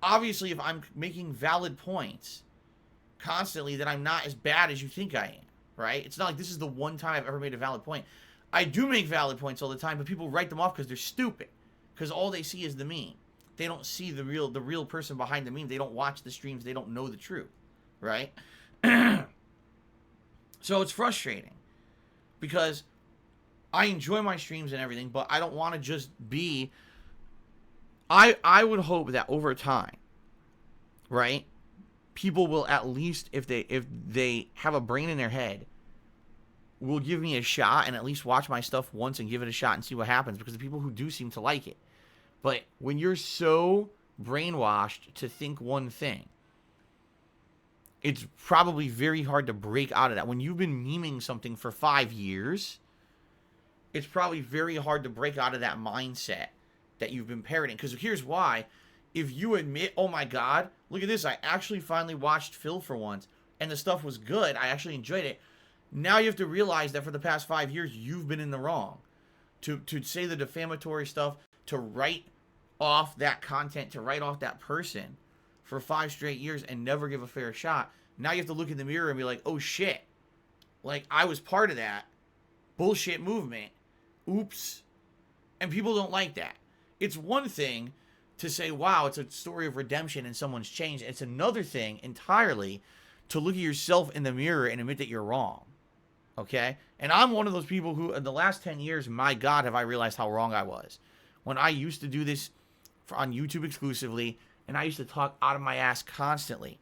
Obviously, if I'm making valid points constantly, then I'm not as bad as you think I am, right? It's not like this is the one time I've ever made a valid point. I do make valid points all the time, but people write them off because they're stupid. Because all they see is the meme. They don't see the real person behind the meme. They don't watch the streams. They don't know the truth, right? So it's frustrating because I enjoy my streams and everything, but I don't want to just be... I would hope that over time, right, people will at least, if they have a brain in their head, will give me a shot and at least watch my stuff once and give it a shot and see what happens, because the people who do seem to like it. But when you're so brainwashed to think one thing, it's probably very hard to break out of that. When you've been memeing something for 5 years, it's probably very hard to break out of that mindset that you've been parroting. Because here's why. If you admit, oh my God, look at this, I actually finally watched Phil for once, and the stuff was good, I actually enjoyed it. Now you have to realize that for the past 5 years, you've been in the wrong. To say the defamatory stuff, to write off that content, to write off that person for 5 straight years and never give a fair shot. Now you have to look in the mirror and be like, oh shit. Like, I was part of that bullshit movement. Oops. And people don't like that. It's one thing to say, wow, it's a story of redemption and someone's changed. It's another thing entirely to look at yourself in the mirror and admit that you're wrong. Okay? And I'm one of those people who, in the last 10 years, my God, have I realized how wrong I was. When I used to do this on YouTube exclusively, and I used to talk out of my ass constantly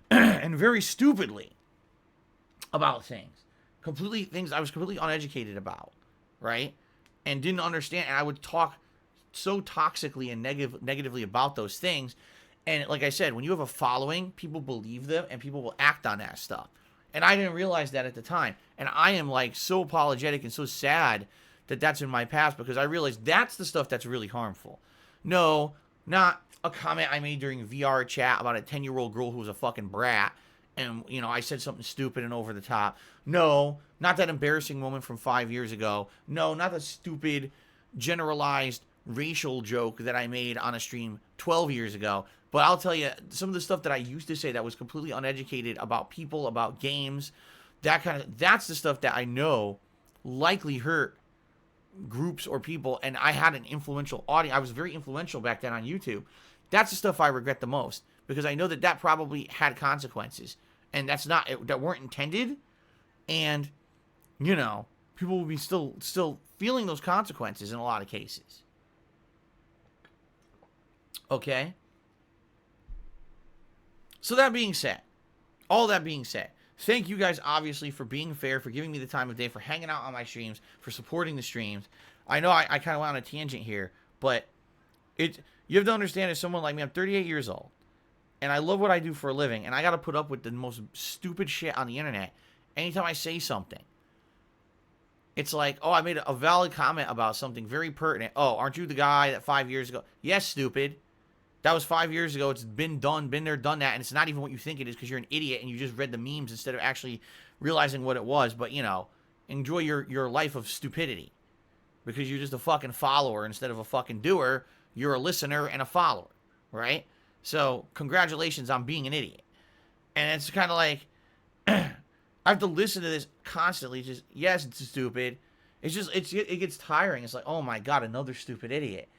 and very stupidly about things. Things I was completely uneducated about, right? And didn't understand. And I would talk so toxically and negatively about those things. And like I said, when you have a following, people believe them and people will act on that stuff. And I didn't realize that at the time. And I am like so apologetic and so sad that that's in my past, because I realized that's the stuff that's really harmful. No, not a comment I made during VR chat about a 10-year-old girl who was a fucking brat. And, you know, I said something stupid and over the top. No, not that embarrassing moment from 5 years ago. No, not the stupid generalized racial joke that I made on a stream 12 years ago. But I'll tell you, some of the stuff that I used to say that was completely uneducated about people, about games, that's the stuff that I know likely hurt groups or people. And I had an influential audience. I was very influential back then on YouTube. That's the stuff I regret the most, because I know that probably had consequences, and that weren't intended. And, you know, people will be still feeling those consequences in a lot of cases. Okay? So that being said, all that being said, thank you guys, obviously, for being fair, for giving me the time of day, for hanging out on my streams, for supporting the streams. I know I kind of went on a tangent here, but you have to understand, as someone like me, I'm 38 years old, and I love what I do for a living, and I got to put up with the most stupid shit on the internet anytime I say something. It's like, oh, I made a valid comment about something very pertinent. Oh, aren't you the guy that 5 years ago? Yes, stupid. That was 5 years ago. It's been done, been there, done that, and it's not even what you think it is, because you're an idiot and you just read the memes instead of actually realizing what it was. But, you know, enjoy your life of stupidity, because you're just a fucking follower instead of a fucking doer. You're a listener and a follower, right? So, congratulations on being an idiot. And it's kind of like, I have to listen to this constantly. Just, yes, it's stupid. It gets tiring. It's like, oh my God, another stupid idiot.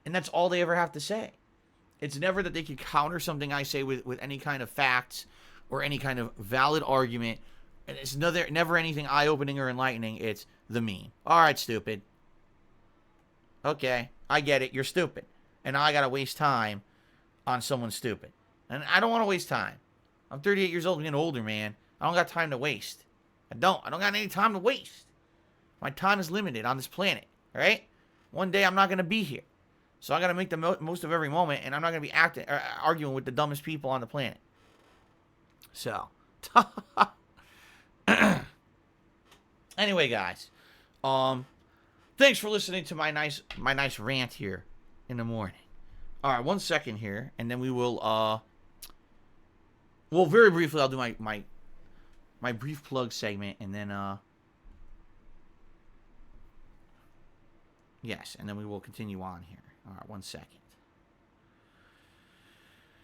And that's all they ever have to say. It's never that they can counter something I say with any kind of facts or any kind of valid argument. And it's never anything eye-opening or enlightening. It's the meme. All right, stupid. Okay, I get it. You're stupid. And now I got to waste time on someone stupid. And I don't want to waste time. I'm 38 years old and getting older, man. I don't got time to waste. I don't got any time to waste. My time is limited on this planet, all right? One day I'm not going to be here. So I got to make the most of every moment, and I'm not going to be arguing with the dumbest people on the planet. So, anyway, guys, thanks for listening to my nice rant here in the morning. All right, 1 second here, and then we will well, very briefly, I'll do my brief plug segment, and then yes, and then we will continue on here. All right, 1 second.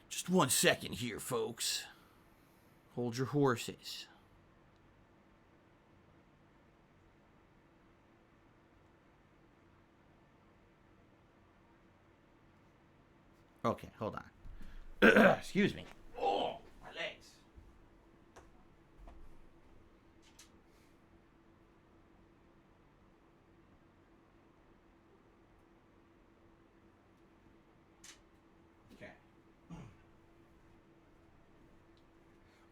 Just 1 second here, folks. Hold your horses. Okay, hold on. Excuse me. Oh, my legs.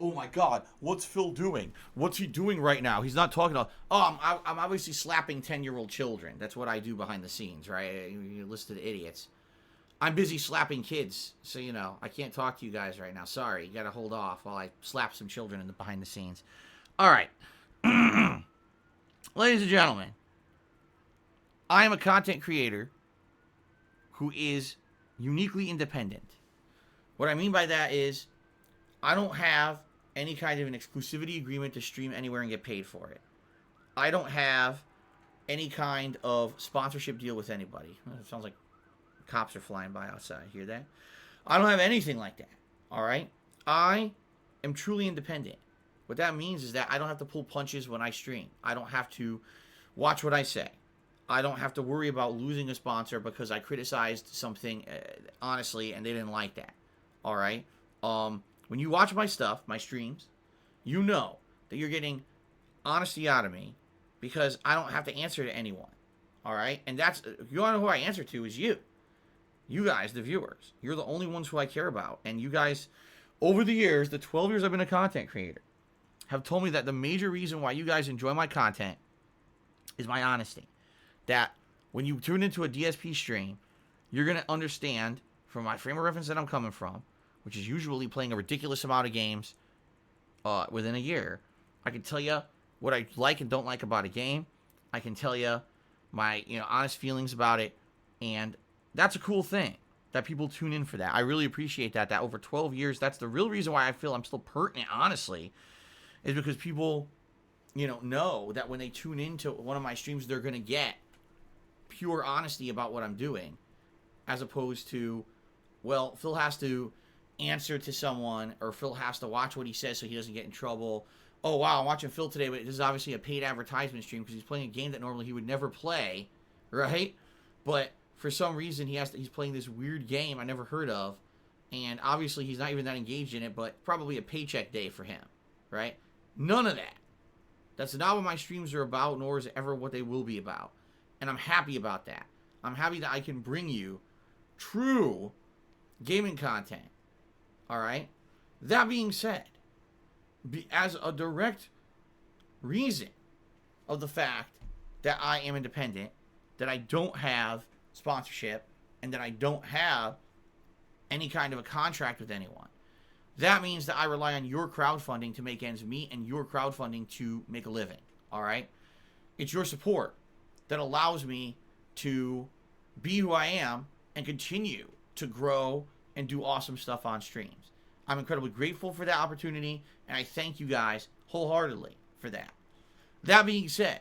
Oh my God, what's Phil doing? What's he doing right now? He's not talking to... Oh, I'm obviously slapping 10-year-old children. That's what I do behind the scenes, right? You listen to the idiots. I'm busy slapping kids, so, you know, I can't talk to you guys right now. Sorry, you gotta hold off while I slap some children in the behind the scenes. All right. Ladies and gentlemen, I am a content creator who is uniquely independent. What I mean by that is I don't have any kind of an exclusivity agreement to stream anywhere and get paid for it. I don't have any kind of sponsorship deal with anybody. It sounds like cops are flying by outside. Hear that? I don't have anything like that. All right? I am truly independent. What that means is that I don't have to pull punches when I stream. I don't have to watch what I say. I don't have to worry about losing a sponsor because I criticized something honestly and they didn't like that. All right? When you watch my stuff, my streams, you know that you're getting honesty out of me because I don't have to answer to anyone. All right? And that's, you want to know who I answer to is you. You guys, the viewers. You're the only ones who I care about. And you guys, over the years, the 12 years I've been a content creator, have told me that the major reason why you guys enjoy my content is my honesty. That when you tune into a DSP stream, you're going to understand from my frame of reference that I'm coming from, which is usually playing a ridiculous amount of games within a year, I can tell you what I like and don't like about a game. I can tell you my honest feelings about it, and that's a cool thing that people tune in for that. I really appreciate that. That over 12 years, that's the real reason why I feel I'm still pertinent, honestly, is because people, know that when they tune into one of my streams, they're going to get pure honesty about what I'm doing, as opposed to, well, Phil has to answer to someone, or Phil has to watch what he says so he doesn't get in trouble. Oh, wow, I'm watching Phil today, but this is obviously a paid advertisement stream because he's playing a game that normally he would never play, right? But for some reason, he's playing this weird game I never heard of, and obviously he's not even that engaged in it, but probably a paycheck day for him, right? None of that. That's not what my streams are about, nor is it ever what they will be about. And I'm happy about that. I'm happy that I can bring you true gaming content, all right? That being said, as a direct reason of the fact that I am independent, that I don't have sponsorship, and that I don't have any kind of a contract with anyone, that means that I rely on your crowdfunding to make ends meet and your crowdfunding to make a living, all right? It's your support that allows me to be who I am and continue to grow and do awesome stuff on streams. I'm incredibly grateful for that opportunity, and I thank you guys wholeheartedly for that. That being said,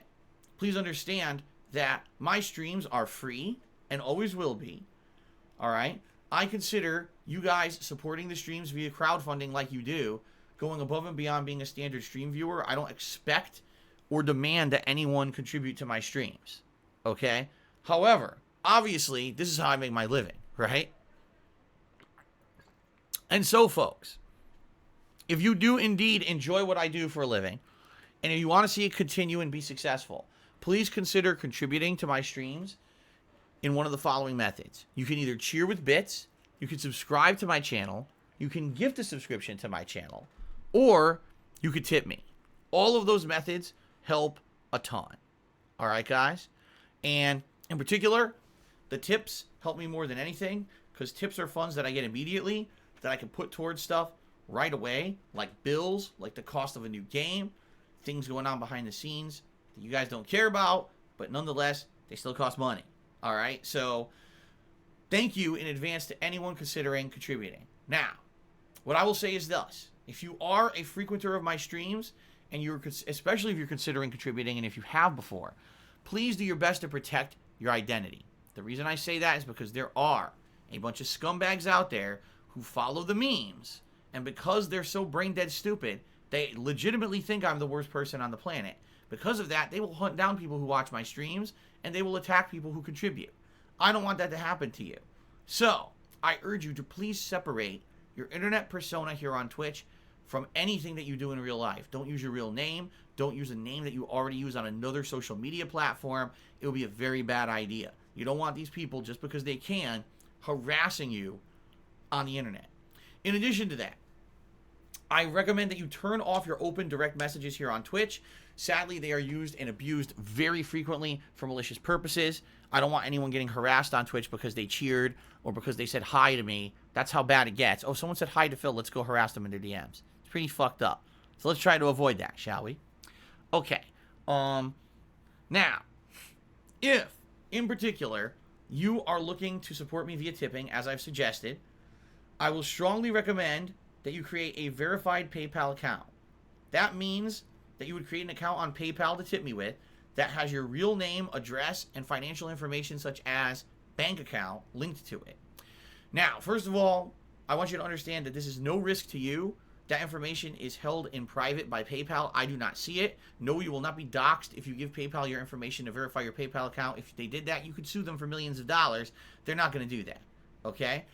please understand that my streams are free and always will be, all right? I consider you guys supporting the streams via crowdfunding like you do, going above and beyond being a standard stream viewer. I don't expect or demand that anyone contribute to my streams, okay? However, obviously, this is how I make my living, right? And so, folks, if you do indeed enjoy what I do for a living, and if you want to see it continue and be successful, please consider contributing to my streams in one of the following methods. You can either cheer with bits, you can subscribe to my channel, you can gift a subscription to my channel, or you could tip me. All of those methods help a ton. All right, guys? And in particular, the tips help me more than anything, because tips are funds that I get immediately that I can put towards stuff right away, like bills, like the cost of a new game, things going on behind the scenes that you guys don't care about, but nonetheless, they still cost money. All right? So thank you in advance to anyone considering contributing. Now, what I will say is this. If you are a frequenter of my streams, and especially if you're considering contributing, and if you have before, please do your best to protect your identity. The reason I say that is because there are a bunch of scumbags out there who follow the memes, and because they're so brain dead stupid, they legitimately think I'm the worst person on the planet. Because of that, they will hunt down people who watch my streams, and they will attack people who contribute. I don't want that to happen to you. So, I urge you to please separate your internet persona here on Twitch from anything that you do in real life. Don't use your real name. Don't use a name that you already use on another social media platform. It will be a very bad idea. You don't want these people, just because they can, harassing you on the internet. In addition to that, I recommend that you turn off your open direct messages here on Twitch. Sadly, they are used and abused very frequently for malicious purposes. I don't want anyone getting harassed on Twitch because they cheered or because they said hi to me. That's how bad it gets. Oh, someone said hi to Phil. Let's go harass them in their DMs. It's pretty fucked up. So let's try to avoid that, shall we? Okay. Now, if, in particular, you are looking to support me via tipping, as I've suggested, I will strongly recommend that you create a verified PayPal account. That means that you would create an account on PayPal to tip me with that has your real name, address, and financial information such as bank account linked to it. Now, first of all, I want you to understand that this is no risk to you. That information is held in private by PayPal. I do not see it. No, you will not be doxxed if you give PayPal your information to verify your PayPal account. If they did that, you could sue them for millions of dollars. They're not going to do that, okay?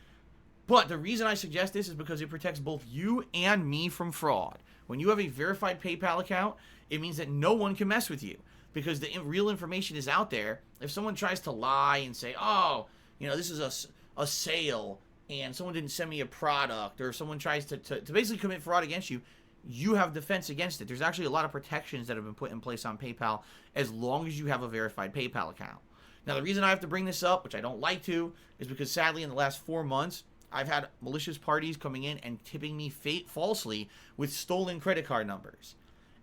But the reason I suggest this is because it protects both you and me from fraud. When you have a verified PayPal account, it means that no one can mess with you because the real information is out there. If someone tries to lie and say, oh, this is a sale and someone didn't send me a product, or someone tries to basically commit fraud against you, you have defense against it. There's actually a lot of protections that have been put in place on PayPal as long as you have a verified PayPal account. Now, the reason I have to bring this up, which I don't like to, is because sadly in the last 4 months, I've had malicious parties coming in and tipping me falsely with stolen credit card numbers.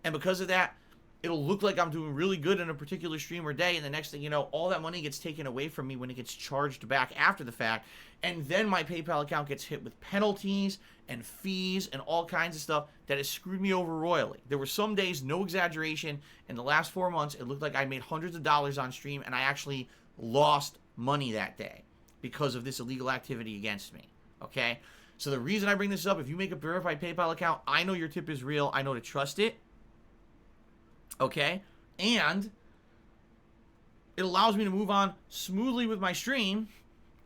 And because of that, it'll look like I'm doing really good in a particular stream or day, and the next thing you know, all that money gets taken away from me when it gets charged back after the fact, and then my PayPal account gets hit with penalties and fees and all kinds of stuff that has screwed me over royally. There were some days, no exaggeration, in the last 4 months, it looked like I made hundreds of dollars on stream, and I actually lost money that day because of this illegal activity against me, okay? So the reason I bring this up, if you make a verified PayPal account, I know your tip is real, I know to trust it, okay? And it allows me to move on smoothly with my stream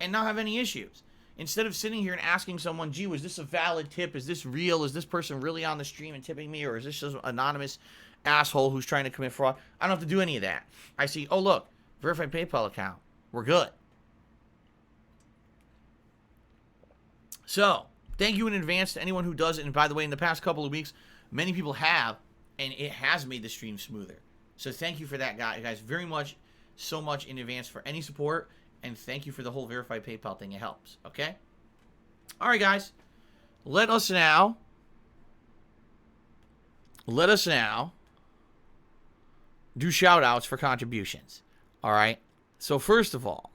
and not have any issues. Instead of sitting here and asking someone, gee, was this a valid tip? Is this real? Is this person really on the stream and tipping me? Or is this just an anonymous asshole who's trying to commit fraud? I don't have to do any of that. I see, oh, look, verified PayPal account. We're good. So, thank you in advance to anyone who does it. And by the way, in the past couple of weeks, many people have, and it has made the stream smoother. So thank you for that, guys, very much, so much in advance for any support, and thank you for the whole verified PayPal thing. It helps, okay? All right, guys, let us now do shout-outs for contributions, all right? So first of all,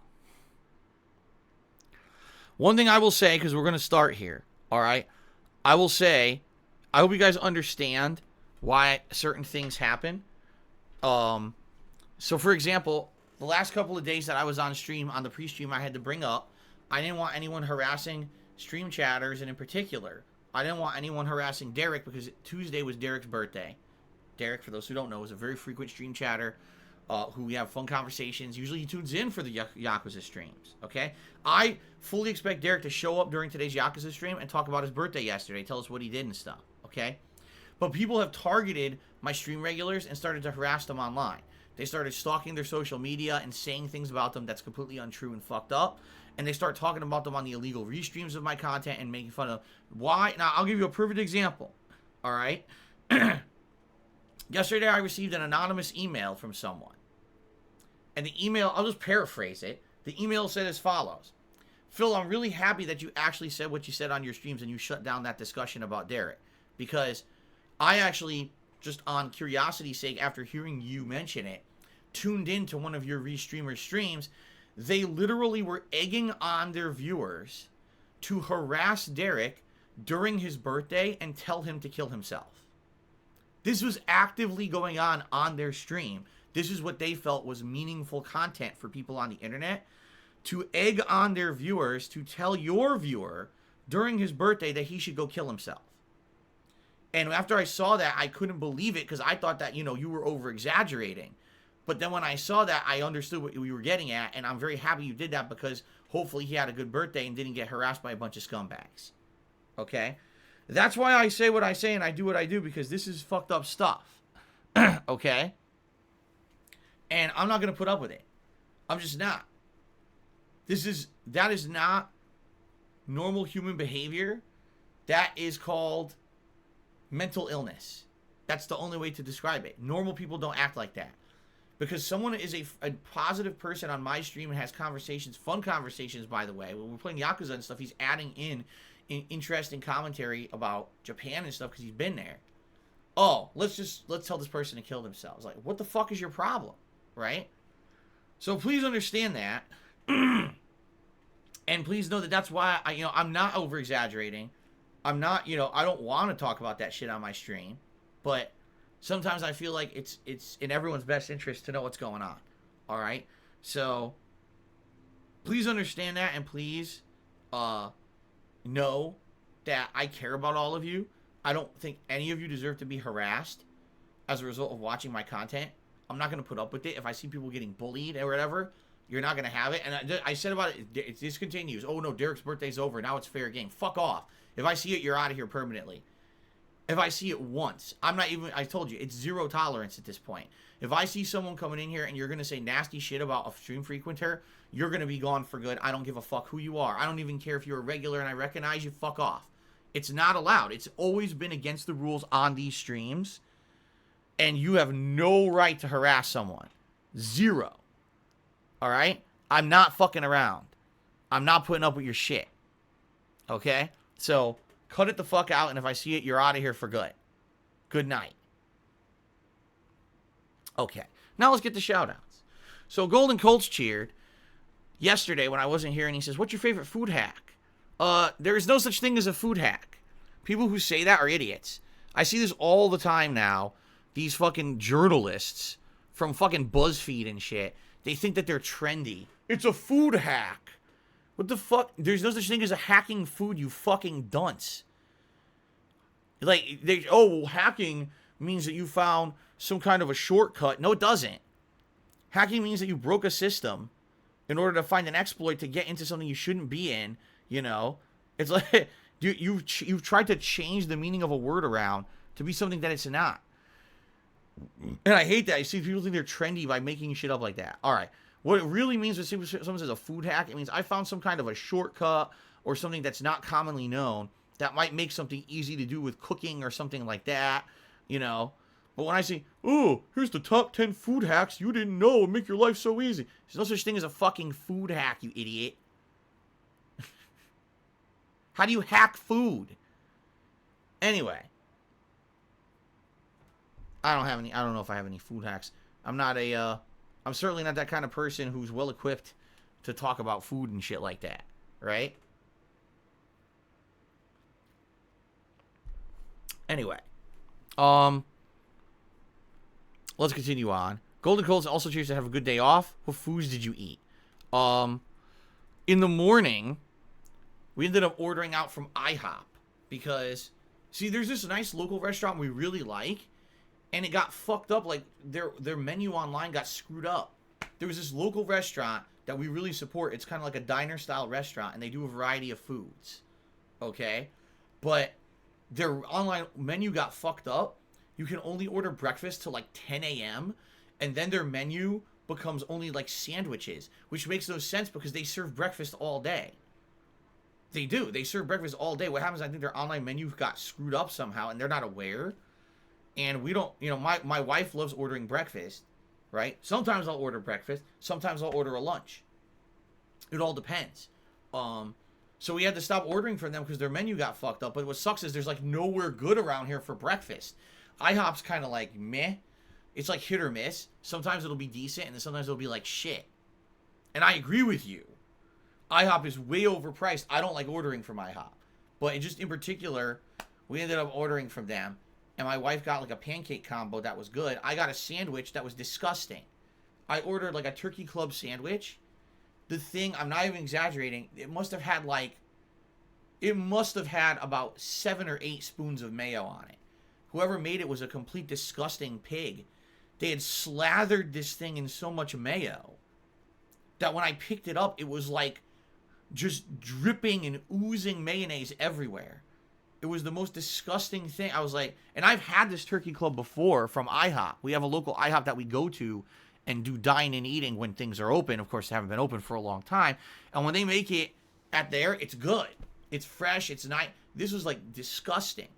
one thing I will say, because we're going to start here, all right? I will say, I hope you guys understand why certain things happen. So for example, the last couple of days that I was on stream, on the pre-stream, I had to bring up, I didn't want anyone harassing stream chatters, and in particular, I didn't want anyone harassing Derek, because Tuesday was Derek's birthday. Derek, for those who don't know, is a very frequent stream chatter, who we have fun conversations. Usually he tunes in for the Yakuza streams, okay? I fully expect Derek to show up during today's Yakuza stream and talk about his birthday yesterday, tell us what he did and stuff, okay? But people have targeted my stream regulars and started to harass them online. They started stalking their social media and saying things about them that's completely untrue and fucked up. And they start talking about them on the illegal restreams of my content and making fun of why. Now, I'll give you a perfect example, all right? Yesterday, I received an anonymous email from someone. And the email, I'll just paraphrase it. The email said as follows. Phil, I'm really happy that you actually said what you said on your streams and you shut down that discussion about Derek. Because I actually, just on curiosity's sake, after hearing you mention it, tuned into one of your restreamer streams. They literally were egging on their viewers to harass Derek during his birthday and tell him to kill himself. This was actively going on their stream. This is what they felt was meaningful content for people on the internet, to egg on their viewers to tell your viewer during his birthday that he should go kill himself. And after I saw that, I couldn't believe it, because I thought that, you know, you were over-exaggerating. But then when I saw that, I understood what you were getting at, and I'm very happy you did that, because hopefully he had a good birthday and didn't get harassed by a bunch of scumbags. Okay? That's why I say what I say and I do what I do, because this is fucked up stuff. Okay? And I'm not going to put up with it. I'm just not. That is not normal human behavior. That is called mental illness. That's the only way to describe it. Normal people don't act like that. Because someone is a positive person on my stream and has conversations, fun conversations, by the way. When we're playing Yakuza and stuff, he's adding in interesting commentary about Japan and stuff because he's been there. Oh, let's tell this person to kill themselves. Like, what the fuck is your problem? Right? So please understand that. And please know that that's why I'm not over exaggerating. I'm not, I don't want to talk about that shit on my stream, but sometimes I feel like it's in everyone's best interest to know what's going on. All right? So please understand that, and please know that I care about all of you. I don't think any of you deserve to be harassed as a result of watching my content. I'm not going to put up with it. If I see people getting bullied or whatever, you're not going to have it. And I said about it, it discontinues. Oh, no, Derek's birthday's over. Now it's fair game. Fuck off. If I see it, you're out of here permanently. If I see it once, I told you, it's zero tolerance at this point. If I see someone coming in here and you're going to say nasty shit about a stream frequenter, you're going to be gone for good. I don't give a fuck who you are. I don't even care if you're a regular and I recognize you. Fuck off. It's not allowed. It's always been against the rules on these streams. And you have no right to harass someone. Zero. All right? I'm not fucking around. I'm not putting up with your shit. Okay? So, cut it the fuck out, and if I see it, you're out of here for good. Good night. Okay. Now let's get to shout-outs. So, Golden Colts cheered yesterday when I wasn't here, and he says, what's your favorite food hack? There is no such thing as a food hack. People who say that are idiots. I see this all the time now. These fucking journalists from fucking BuzzFeed and shit, they think that they're trendy. It's a food hack. What the fuck? There's no such thing as a hacking food, you fucking dunce. Like, hacking means that you found some kind of a shortcut. No, it doesn't. Hacking means that you broke a system in order to find an exploit to get into something you shouldn't be in, you know? It's like, you've tried to change the meaning of a word around to be something that it's not. And I hate that. I see people think they're trendy by making shit up like that. All right. What it really means when someone says a food hack, it means I found some kind of a shortcut or something that's not commonly known that might make something easy to do with cooking or something like that, you know? But when I say, oh, here's the top 10 food hacks you didn't know and make your life so easy. There's no such thing as a fucking food hack, you idiot. How do you hack food? Anyway. I don't know if I have any food hacks. I'm certainly not that kind of person who's well equipped to talk about food and shit like that, right? Anyway, let's continue on. Golden Colts also choose to have a good day off. What foods did you eat? In the morning, we ended up ordering out from IHOP because, see, there's this nice local restaurant we really like, and it got fucked up. Like, their menu online got screwed up. There was this local restaurant that we really support. It's kind of like a diner-style restaurant, and they do a variety of foods, okay? But their online menu got fucked up. You can only order breakfast till like 10 a.m., and then their menu becomes only like sandwiches, which makes no sense because they serve breakfast all day. They do. They serve breakfast all day. What happens, I think their online menu got screwed up somehow, and they're not aware. And we don't, you know, my wife loves ordering breakfast, right? Sometimes I'll order breakfast. Sometimes I'll order a lunch. It all depends. So we had to stop ordering from them because their menu got fucked up. But what sucks is there's like nowhere good around here for breakfast. IHOP's kind of like meh. It's like hit or miss. Sometimes it'll be decent, and then sometimes it'll be like shit. And I agree with you. IHOP is way overpriced. I don't like ordering from IHOP. But in particular, we ended up ordering from them. And my wife got like a pancake combo that was good. I got a sandwich that was disgusting. I ordered like a turkey club sandwich. The thing, I'm not even exaggerating, it must have had about 7 or 8 spoons of mayo on it. Whoever made it was a complete disgusting pig. They had slathered this thing in so much mayo that when I picked it up, it was like just dripping and oozing mayonnaise everywhere. It was the most disgusting thing. I was like, and I've had this turkey club before from IHOP. We have a local IHOP that we go to and do dine-in eating when things are open. Of course, they haven't been open for a long time. And when they make it at there, it's good. It's fresh. It's nice. This was like disgusting.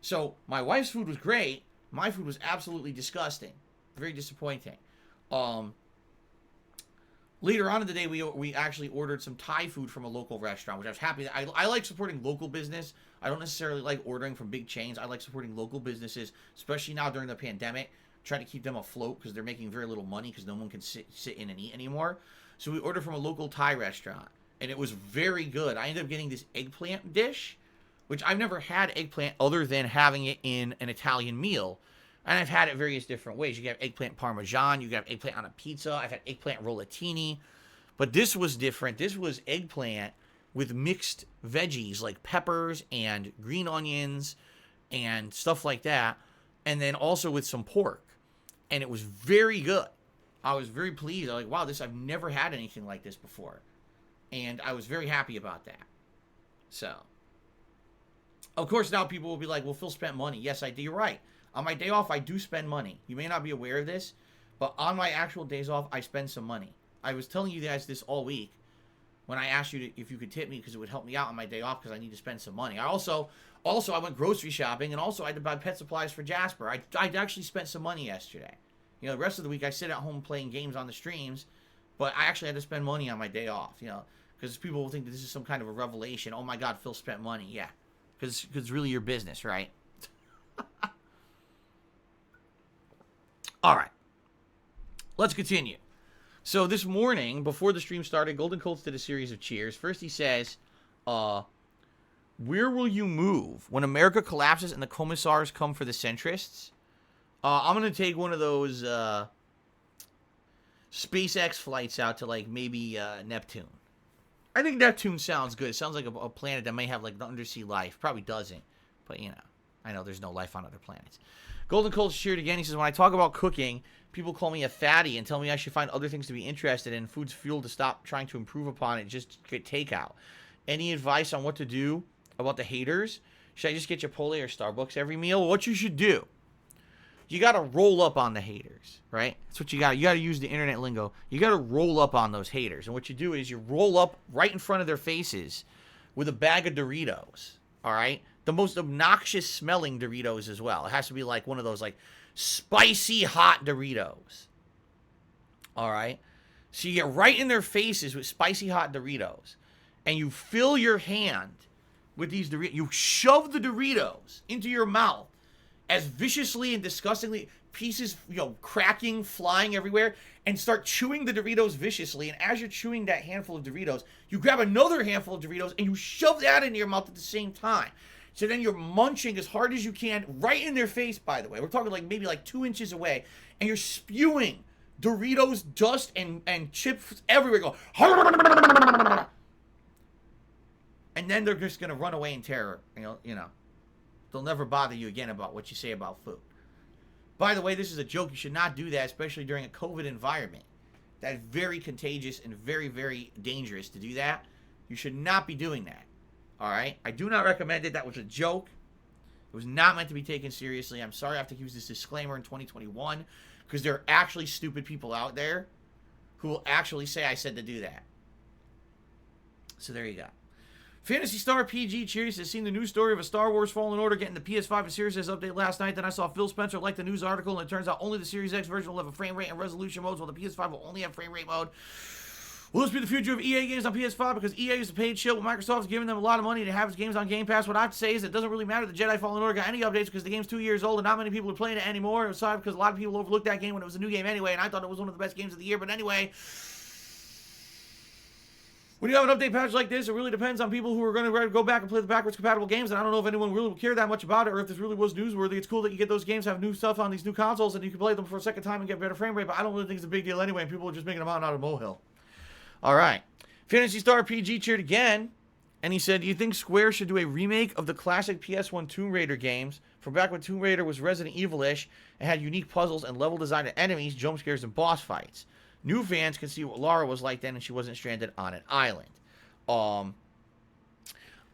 So my wife's food was great. My food was absolutely disgusting. Very disappointing. Later on in the day, we actually ordered some Thai food from a local restaurant, which I was happy. I like supporting local business. I don't necessarily like ordering from big chains. I like supporting local businesses, especially now during the pandemic. Try to keep them afloat because they're making very little money because no one can sit in and eat anymore. So we ordered from a local Thai restaurant, and it was very good. I ended up getting this eggplant dish, which I've never had eggplant other than having it in an Italian meal. And I've had it various different ways. You can have eggplant parmesan. You can have eggplant on a pizza. I've had eggplant rollatini. But this was different. This was eggplant with mixed veggies like peppers and green onions and stuff like that. And then also with some pork. And it was very good. I was very pleased. I was like, wow, I've never had anything like this before. And I was very happy about that. So, of course, now people will be like, well, Phil spent money. Yes, I do. You're right. On my day off, I do spend money. You may not be aware of this, but on my actual days off, I spend some money. I was telling you guys this all week when I asked you if you could tip me because it would help me out on my day off because I need to spend some money. I also I went grocery shopping, and also I had to buy pet supplies for Jasper. I actually spent some money yesterday. You know, the rest of the week I sit at home playing games on the streams, But I actually had to spend money on my day off, because people will think that this is some kind of a revelation. Oh my God, Phil spent money. Yeah, because it's really your business, right? All right, let's continue. So this morning, before the stream started, Golden Colts did a series of cheers. First he says, where will you move when America collapses and the commissars come for the centrists? I'm going to take one of those SpaceX flights out to, like, maybe Neptune. I think Neptune sounds good. It sounds like a planet that may have, like, undersea life. Probably doesn't. But, I know there's no life on other planets. Golden Colts cheered again. He says, when I talk about cooking, people call me a fatty and tell me I should find other things to be interested in. Food's fuel to stop trying to improve upon it. Just get takeout. Any advice on what to do about the haters? Should I just get Chipotle or Starbucks every meal? What you should do, you got to roll up on the haters, right? That's what you got. You got to use the internet lingo. You got to roll up on those haters. And what you do is you roll up right in front of their faces with a bag of Doritos, all right? The most obnoxious smelling Doritos as well. It has to be like one of those like spicy hot Doritos, all right? So you get right in their faces with spicy hot Doritos, and you fill your hand with these Doritos. You shove the Doritos into your mouth as viciously and disgustingly, pieces, cracking, flying everywhere, and start chewing the Doritos viciously. And as you're chewing that handful of Doritos, you grab another handful of Doritos and you shove that into your mouth at the same time. So then you're munching as hard as you can, right in their face, by the way. We're talking like maybe like 2 inches away, and you're spewing Doritos dust and chips everywhere. Go, and then they're just gonna run away in terror. They'll never bother you again about what you say about food. By the way, this is a joke. You should not do that, especially during a COVID environment. That is very contagious and very, very dangerous to do that. You should not be doing that. All right? I do not recommend it. That was a joke. It was not meant to be taken seriously. I'm sorry I have to use this disclaimer in 2021 because there are actually stupid people out there who will actually say I said to do that. So there you go. Fantasy Star PG Cheers has seen the news story of a Star Wars Fallen Order getting the PS5 and Series S update last night. Then I saw Phil Spencer like the news article, and it turns out only the Series X version will have a frame rate and resolution modes, while the PS5 will only have frame rate mode. Will this be the future of EA games on PS5? Because EA is a paid shit, while Microsoft's giving them a lot of money to have its games on Game Pass. What I have to say is it doesn't really matter that Jedi Fallen Order got any updates because the game's 2 years old and not many people are playing it anymore. Aside because a lot of people overlooked that game when it was a new game anyway, and I thought it was one of the best games of the year. But anyway, when you have an update patch like this, it really depends on people who are going to go back and play the backwards compatible games, and I don't know if anyone really will care that much about it, or if this really was newsworthy. It's cool that you get those games, have new stuff on these new consoles, and you can play them for a second time and get better frame rate, but I don't really think it's a big deal anyway, and people are just making a mountain out of a molehill. All right. Fantasy Star PG cheered again, and he said, do you think Square should do a remake of the classic PS1 Tomb Raider games from back when Tomb Raider was Resident Evil-ish and had unique puzzles and level design of enemies, jump scares, and boss fights? New fans can see what Lara was like then and she wasn't stranded on an island.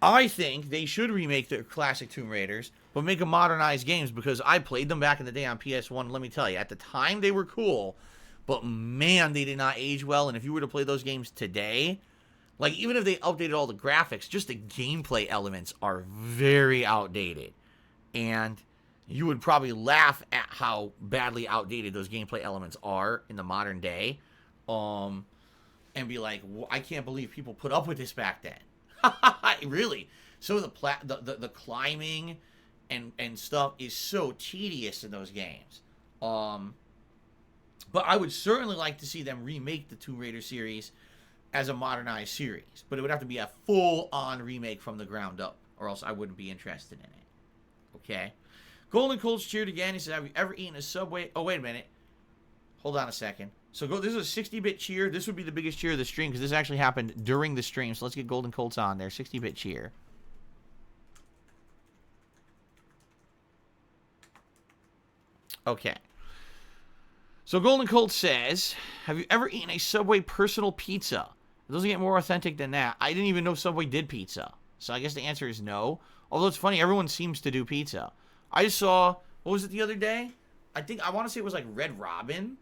I think they should remake the classic Tomb Raiders, but make them modernized games, because I played them back in the day on PS1. And let me tell you, at the time they were cool, but man, they did not age well. And if you were to play those games today, like even if they updated all the graphics, just the gameplay elements are very outdated. And you would probably laugh at how badly outdated those gameplay elements are in the modern day. And be like, I can't believe people put up with this back then. Really. So the climbing and stuff is so tedious in those games. But I would certainly like to see them remake the Tomb Raider series as a modernized series. But it would have to be a full-on remake from the ground up, or else I wouldn't be interested in it. Okay? Golden Colts cheered again. He said, have you ever eaten a Subway? Oh, wait a minute. Hold on a second. So this is a 60-bit cheer. This would be the biggest cheer of the stream because this actually happened during the stream. So let's get Golden Colts on there. 60-bit cheer. Okay. So Golden Colt says, have you ever eaten a Subway personal pizza? It doesn't get more authentic than that. I didn't even know Subway did pizza. So I guess the answer is no. Although it's funny, everyone seems to do pizza. I just saw, what was it the other day? I want to say it was like Red Robin,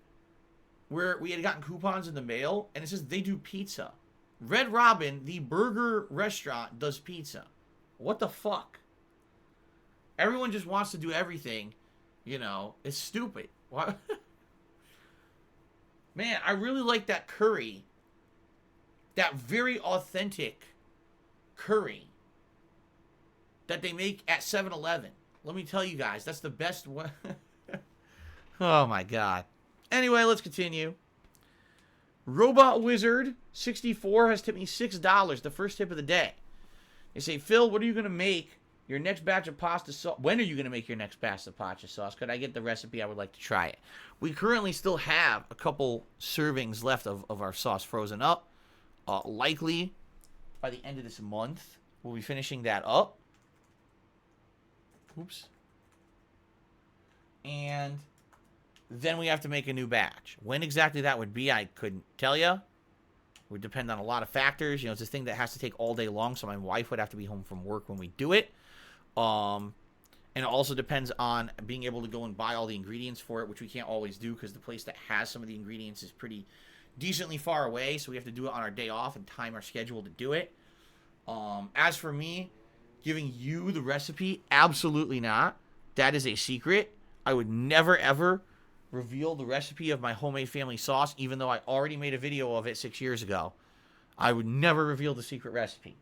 where we had gotten coupons in the mail, and it says they do pizza. Red Robin, the burger restaurant, does pizza. What the fuck? Everyone just wants to do everything, It's stupid. Why? Man, I really like that curry. That very authentic curry that they make at 7-Eleven. Let me tell you guys, that's the best one. Oh my god. Anyway, let's continue. Robot Wizard 64 has tipped me $6, the first tip of the day. They say, Phil, what are you going to make your next batch of pasta sauce? When are you going to make your next batch of pasta sauce? Could I get the recipe? I would like to try it. We currently still have a couple servings left of our sauce frozen up. Likely by the end of this month, we'll be finishing that up. Oops. And then we have to make a new batch. When exactly that would be, I couldn't tell you. It would depend on a lot of factors. You know, it's a thing that has to take all day long, so my wife would have to be home from work when we do it. And it also depends on being able to go and buy all the ingredients for it, which we can't always do because the place that has some of the ingredients is pretty decently far away, so we have to do it on our day off and time our schedule to do it. As for me giving you the recipe, absolutely not. That is a secret. I would never, ever reveal the recipe of my homemade family sauce, even though I already made a video of it 6 years ago. I would never reveal the secret recipe.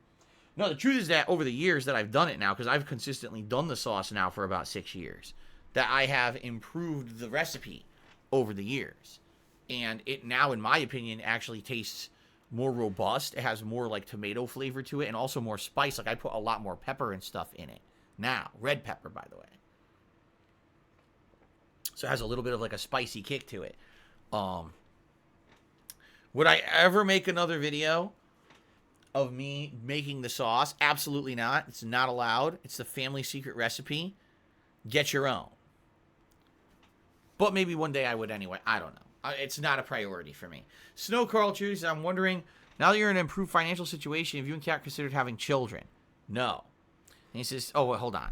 No, the truth is that over the years that I've done it now, because I've consistently done the sauce now for about 6 years, that I have improved the recipe over the years. And it now, in my opinion, actually tastes more robust. It has more like tomato flavor to it and also more spice. Like I put a lot more pepper and stuff in it. Now, red pepper, by the way. So it has a little bit of like a spicy kick to it. Would I ever make another video of me making the sauce? Absolutely not. It's not allowed. It's the family secret recipe. Get your own. But maybe one day I would anyway. I don't know. It's not a priority for me. Snow Carl chooses, I'm wondering, now that you're in an improved financial situation, have you and Kat considered having children? No. And he says, oh, wait, hold on.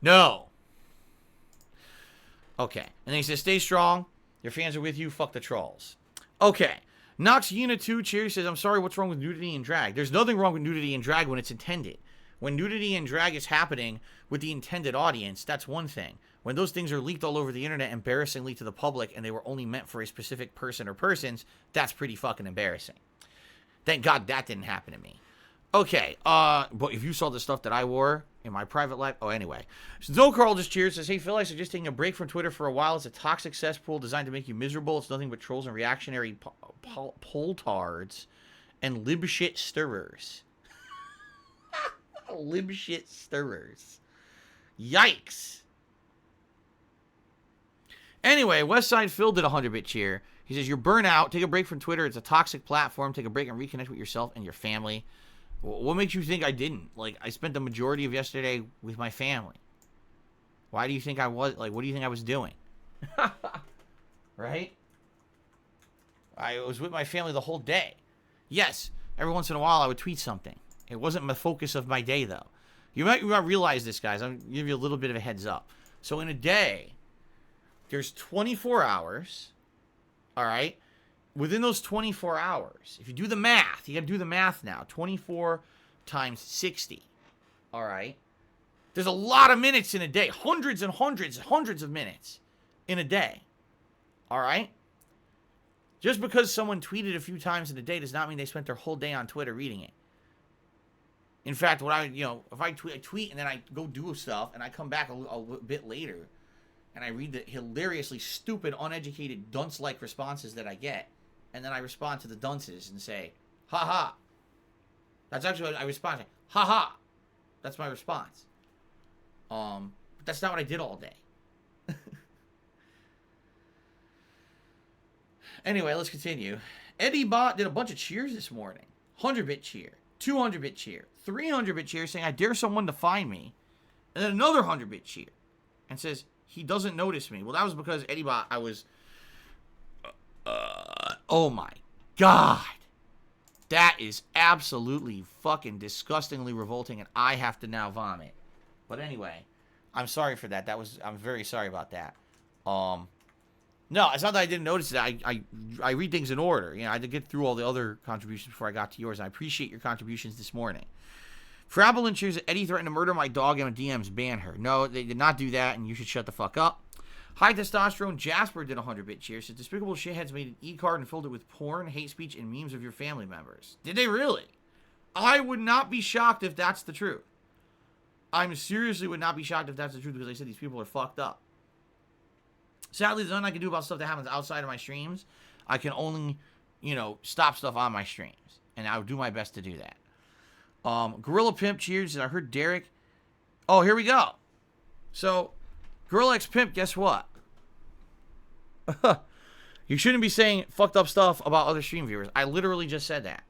No. Okay. And then he says, stay strong. Your fans are with you. Fuck the trolls. Okay. Nox Yena 2 Cheers says, I'm sorry, what's wrong with nudity and drag? There's nothing wrong with nudity and drag when it's intended. When nudity and drag is happening with the intended audience, that's one thing. When those things are leaked all over the internet embarrassingly to the public and they were only meant for a specific person or persons, that's pretty fucking embarrassing. Thank God that didn't happen to me. Okay, but if you saw the stuff that I wore in my private life, oh, anyway. Snow Carl just cheers, says, hey, Phil, I suggest taking a break from Twitter for a while. It's a toxic cesspool designed to make you miserable. It's nothing but trolls and reactionary poltards and libshit stirrers. Libshit stirrers. Yikes. Anyway, Westside Phil did a 100-bit cheer. He says, you're burnout. Take a break from Twitter. It's a toxic platform. Take a break and reconnect with yourself and your family. What makes you think I didn't? Like, I spent the majority of yesterday with my family. Why do you think I was? Like, what do you think I was doing? Right? I was with my family the whole day. Yes, every once in a while I would tweet something. It wasn't the focus of my day, though. You might realize this, guys. I'm going to give you a little bit of a heads up. So in a day, there's 24 hours, all right? Within those 24 hours, if you do the math, you got to do the math now. 24 times 60, all right? There's a lot of minutes in a day. Hundreds and hundreds and hundreds of minutes in a day, all right? Just because someone tweeted a few times in a day does not mean they spent their whole day on Twitter reading it. In fact, if I tweet and then I go do stuff and I come back a bit later and I read the hilariously stupid, uneducated, dunce-like responses that I get, and then I respond to the dunces and say, ha-ha. That's actually what I respond to. Ha-ha. That's my response. But that's not what I did all day. Anyway, let's continue. Eddie Bot did a bunch of cheers this morning. 100-bit cheer. 200-bit cheer. 300-bit cheer saying, I dare someone to find me. And then another 100-bit cheer. And says, he doesn't notice me. Well, that was because Eddie Bot, I was... oh my God. That is absolutely fucking disgustingly revolting, and I have to now vomit. But anyway, I'm sorry for that. I'm very sorry about that. No, it's not that I didn't notice it. I read things in order. You know, I had to get through all the other contributions before I got to yours. And I appreciate your contributions this morning. Frabble ensures that Eddie threatened to murder my dog and DMs ban her. No, they did not do that, and you should shut the fuck up. High Testosterone Jasper did 100-bit cheers. Said despicable shitheads made an e-card and filled it with porn, hate speech, and memes of your family members. Did they really? I would not be shocked if that's the truth. I'm seriously would not be shocked if that's the truth because I said these people are fucked up. Sadly, there's nothing I can do about stuff that happens outside of my streams. I can only, stop stuff on my streams. And I would do my best to do that. Gorilla Pimp cheers. And I heard Derek. Oh, here we go. So, Gorilla X Pimp, guess what? You shouldn't be saying fucked up stuff about other stream viewers. I literally just said that.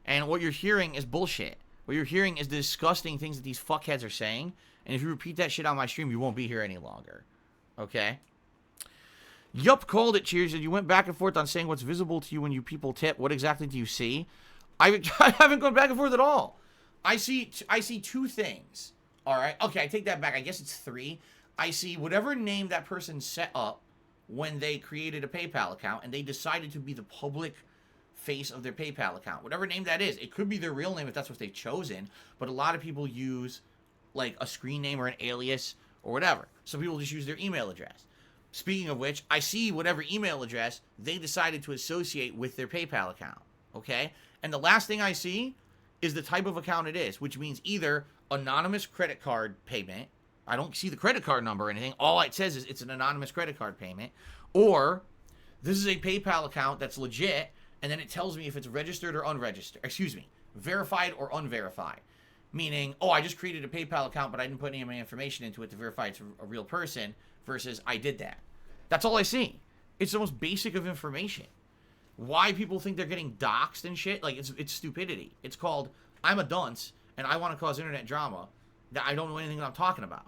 And what you're hearing is bullshit. What you're hearing is the disgusting things that these fuckheads are saying. And if you repeat that shit on my stream, you won't be here any longer. Okay? Yup called it, cheers. And you went back and forth on saying what's visible to you when you people tip. What exactly do you see? I haven't gone back and forth at all. I see two things. All right? Okay, I take that back. I guess it's three. I see whatever name that person set up when they created a PayPal account and they decided to be the public face of their PayPal account. Whatever name that is. It could be their real name if that's what they've chosen. But a lot of people use like a screen name or an alias or whatever. Some people just use their email address. Speaking of which, I see whatever email address they decided to associate with their PayPal account, okay? And the last thing I see is the type of account it is, which means either anonymous credit card payment. I don't see the credit card number or anything. All it says is it's an anonymous credit card payment. Or this is a PayPal account that's legit, and then it tells me if it's registered or unregistered. Excuse me, verified or unverified. Meaning, oh, I just created a PayPal account, but I didn't put any of my information into it to verify it's a real person. Versus I did that. That's all I see. It's the most basic of information. Why people think they're getting doxxed and shit, like it's stupidity. It's called I'm a dunce and I want to cause internet drama that I don't know anything that I'm talking about.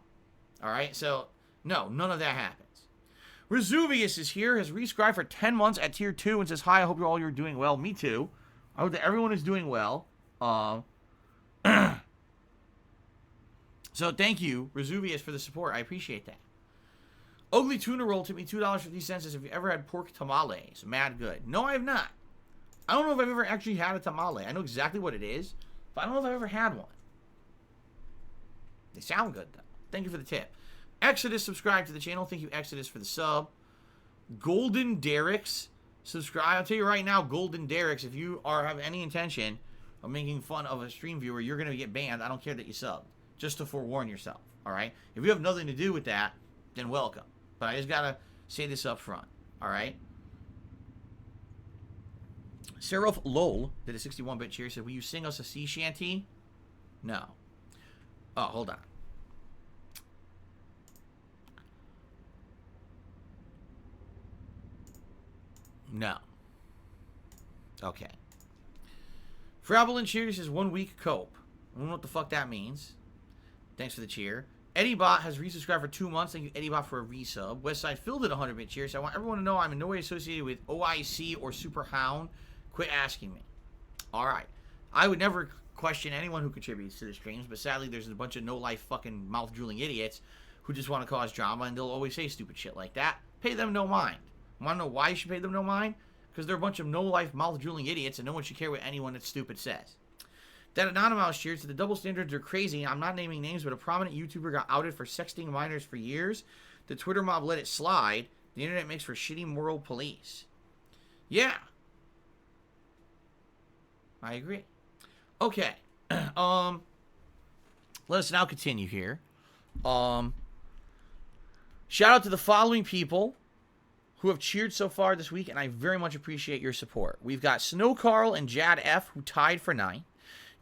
All right, so no, none of that happens. Resuvius is here, has rescribed for 10 months at tier 2 and says hi. I hope you're doing well. Me too. I hope that everyone is doing well. So thank you, Resuvius, for the support. I appreciate that. Ugly Tuna Roll took me $2.50. Says, have you ever had pork tamales? Mad good. No, I have not. I don't know if I've ever actually had a tamale. I know exactly what it is, but I don't know if I've ever had one. They sound good, though. Thank you for the tip. Exodus, subscribe to the channel. Thank you, Exodus, for the sub. Golden Derricks, subscribe. I'll tell you right now, Golden Derricks, if you have any intention of making fun of a stream viewer, you're going to get banned. I don't care that you subbed. Just to forewarn yourself, all right? If you have nothing to do with that, then welcome. But I just gotta say this up front, all right? Seraph Lowell did a 61-bit cheer. Said, will you sing us a sea shanty? No. Oh, hold on. No. Okay. Frabble and Cheer says 1 week cope. I don't know what the fuck that means. Thanks for the cheer. EddieBot has resubscribed for 2 months. Thank you, EddieBot, for a resub. Westside Phil did 100-bit cheers. So I want everyone to know I'm in no way associated with OIC or Super Hound. Quit asking me. All right. I would never question anyone who contributes to the streams, but sadly there's a bunch of no-life fucking mouth-drooling idiots who just want to cause drama, and they'll always say stupid shit like that. Pay them no mind. Want to know why you should pay them no mind? Because they're a bunch of no-life mouth-drooling idiots, and no one should care what anyone that's stupid says. That Anonymous cheers to the double standards are crazy. I'm not naming names, but a prominent YouTuber got outed for sexting minors for years. The Twitter mob let it slide. The internet makes for shitty moral police. Yeah. I agree. Okay. Let us now continue here. Shout out to the following people who have cheered so far this week, and I very much appreciate your support. We've got Snow Carl and Jad F, who tied for 9th.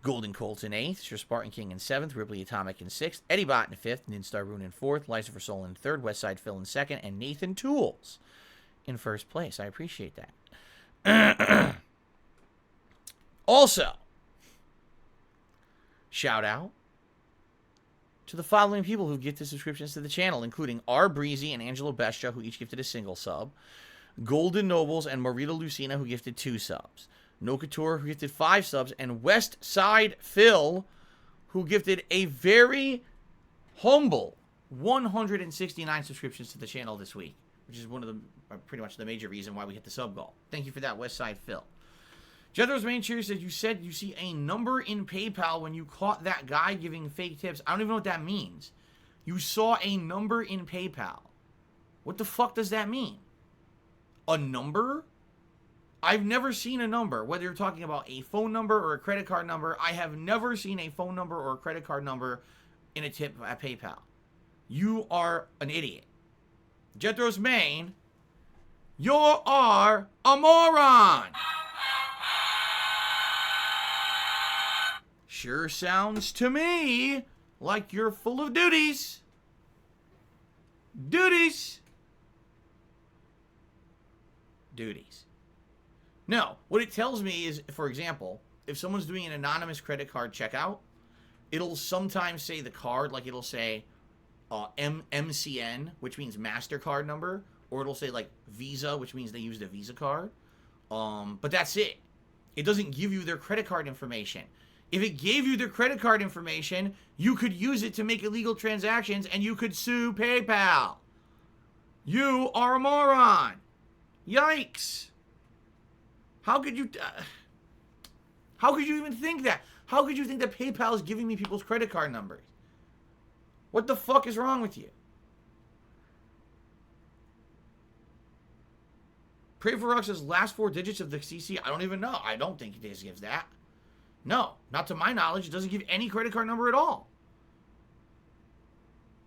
Golden Colt in 8th, Sir Spartan King in 7th, Ripley Atomic in 6th, Eddie Bot in 5th, Ninstar Rune in 4th, Lycifer Soul in 3rd, Westside Phil in 2nd, and Nathan Tools in 1st place. I appreciate that. Also, shout out to the following people who gifted subscriptions to the channel, including R. Breezy and Angelo Bestia, who each gifted a single sub, Golden Nobles and Marita Lucina, who gifted 2 subs, No Couture, who gifted 5 subs, and West Side Phil, who gifted a very humble 169 subscriptions to the channel this week. which is one of the pretty much the major reason why we hit the sub goal. Thank you for that, Westside Phil. Jethro's main cheer says, you said you see a number in PayPal when you caught that guy giving fake tips. I don't even know what that means. You saw a number in PayPal. What the fuck does that mean? A number? I've never seen a number, whether you're talking about a phone number or a credit card number. I have never seen a phone number or a credit card number in a tip at PayPal. You are an idiot. Jethro's main, you are a moron. Sure sounds to me like you're full of duties. Duties. No, what it tells me is, for example, if someone's doing an anonymous credit card checkout, it'll sometimes say the card, like it'll say MCN, which means MasterCard number, or it'll say like Visa, which means they used a Visa card. But that's it. It doesn't give you their credit card information. If it gave you their credit card information, you could use it to make illegal transactions and you could sue PayPal. You are a moron. Yikes. How could you even think that? How could you think that PayPal is giving me people's credit card numbers? What the fuck is wrong with you? Pray for Rox's last 4 digits of the CC. I don't even know. I don't think it gives that. No, not to my knowledge. It doesn't give any credit card number at all.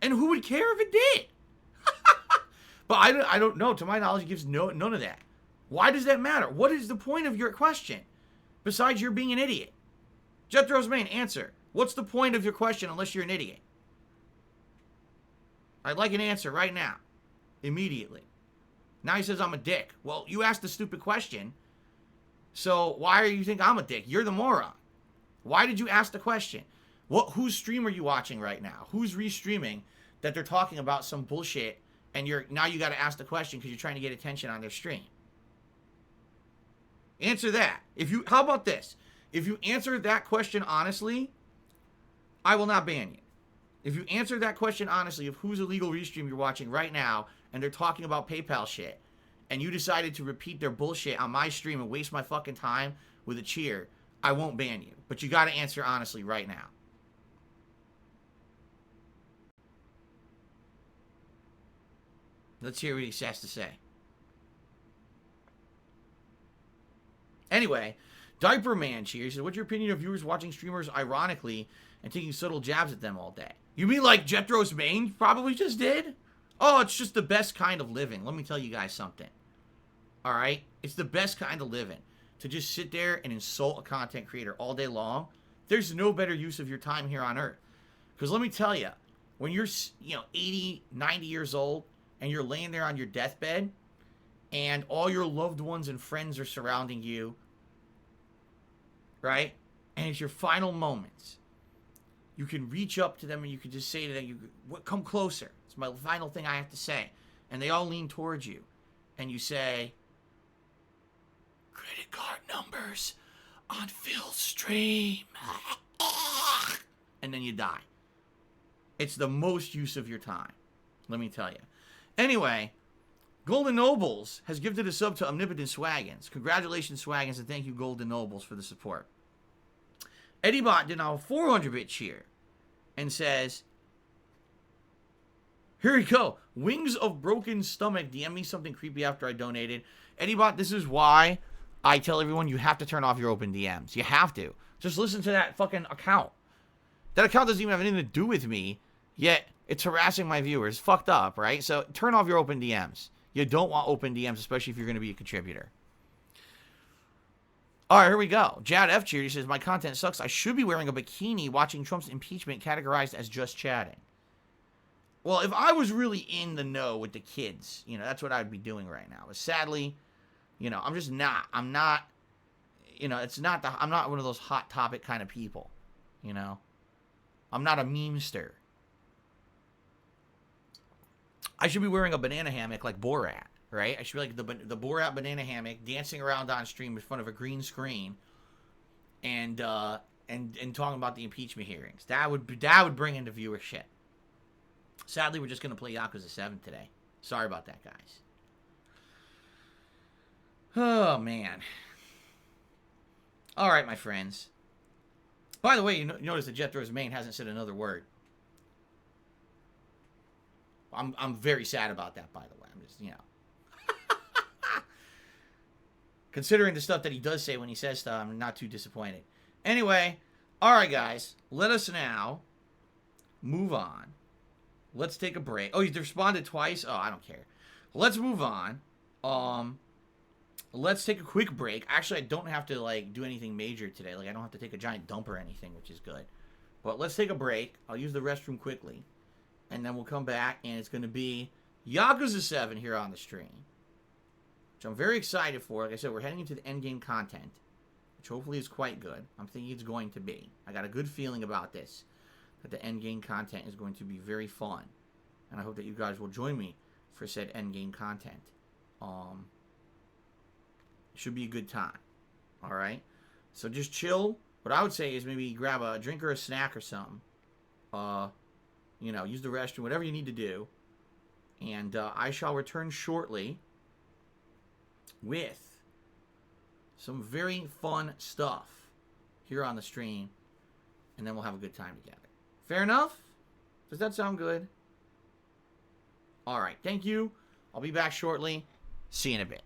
And who would care if it did? But I don't know. To my knowledge, it gives none of that. Why does that matter? What is the point of your question? Besides you're being an idiot. Jethro's main, answer. What's the point of your question unless you're an idiot? I'd like an answer right now. Immediately. Now he says I'm a dick. Well, you asked a stupid question. So why do you think I'm a dick? You're the moron. Why did you ask the question? Whose stream are you watching right now? Who's restreaming that they're talking about some bullshit and now you got to ask the question because you're trying to get attention on their stream? Answer that. How about this? If you answer that question honestly, I will not ban you. If you answer that question honestly of whose illegal restream you're watching right now and they're talking about PayPal shit and you decided to repeat their bullshit on my stream and waste my fucking time with a cheer, I won't ban you. But you got to answer honestly right now. Let's hear what he has to say. Anyway, Diaper Man cheers. Says, what's your opinion of viewers watching streamers ironically and taking subtle jabs at them all day? You mean like Jethro's main probably just did? Oh, it's just the best kind of living. Let me tell you guys something. Alright? It's the best kind of living. To just sit there and insult a content creator all day long. There's no better use of your time here on Earth. Because let me tell you, when you're 80, 90 years old and you're laying there on your deathbed and all your loved ones and friends are surrounding you, right? And it's your final moments. You can reach up to them and you can just say to them, come closer. It's my final thing I have to say. And they all lean towards you. And you say, credit card numbers on Phil's stream. And then you die. It's the most use of your time. Let me tell you. Anyway, Golden Nobles has gifted a sub to Omnipotent Swaggins. Congratulations, Swaggins, and thank you, Golden Nobles, for the support. Eddie Bot did now a 400-bit cheer and says, here we go. Wings of Broken Stomach DM me something creepy after I donated. Eddie Bot, this is why I tell everyone you have to turn off your open DMs. You have to. Just listen to that fucking account. That account doesn't even have anything to do with me, yet it's harassing my viewers. Fucked up, right? So turn off your open DMs. You don't want open DMs, especially if you're going to be a contributor. All right, here we go. Jad F. Cheer, he says, my content sucks. I should be wearing a bikini watching Trump's impeachment categorized as just chatting. Well, if I was really in the know with the kids, that's what I'd be doing right now. But sadly, I'm just not. I'm not, I'm not one of those hot topic kind of people, I'm not a memester. I should be wearing a banana hammock like Borat, right? I should be like the Borat banana hammock, dancing around on stream in front of a green screen, and talking about the impeachment hearings. That would bring into viewership. Sadly, we're just gonna play Yakuza 7 today. Sorry about that, guys. Oh, man. All right, my friends. By the way, you notice that Jethro's main hasn't said another word. I'm very sad about that, by the way. I'm just, considering the stuff that he does say when he says stuff, I'm not too disappointed. Anyway, all right, guys. Let us now move on. Let's take a break. Oh, he's responded twice? Oh, I don't care. Let's move on. Let's take a quick break. Actually, I don't have to, like, do anything major today. Like, I don't have to take a giant dump or anything, which is good. But let's take a break. I'll use the restroom quickly. And then we'll come back, and it's going to be Yakuza 7 here on the stream. Which I'm very excited for. Like I said, we're heading into the endgame content. Which hopefully is quite good. I'm thinking it's going to be. I got a good feeling about this. That the endgame content is going to be very fun. And I hope that you guys will join me for said endgame content. Should be a good time. Alright? So just chill. What I would say is maybe grab a drink or a snack or something. Use the restroom, whatever you need to do. And I shall return shortly with some very fun stuff here on the stream. And then we'll have a good time together. Fair enough? Does that sound good? Alright, thank you. I'll be back shortly. See you in a bit.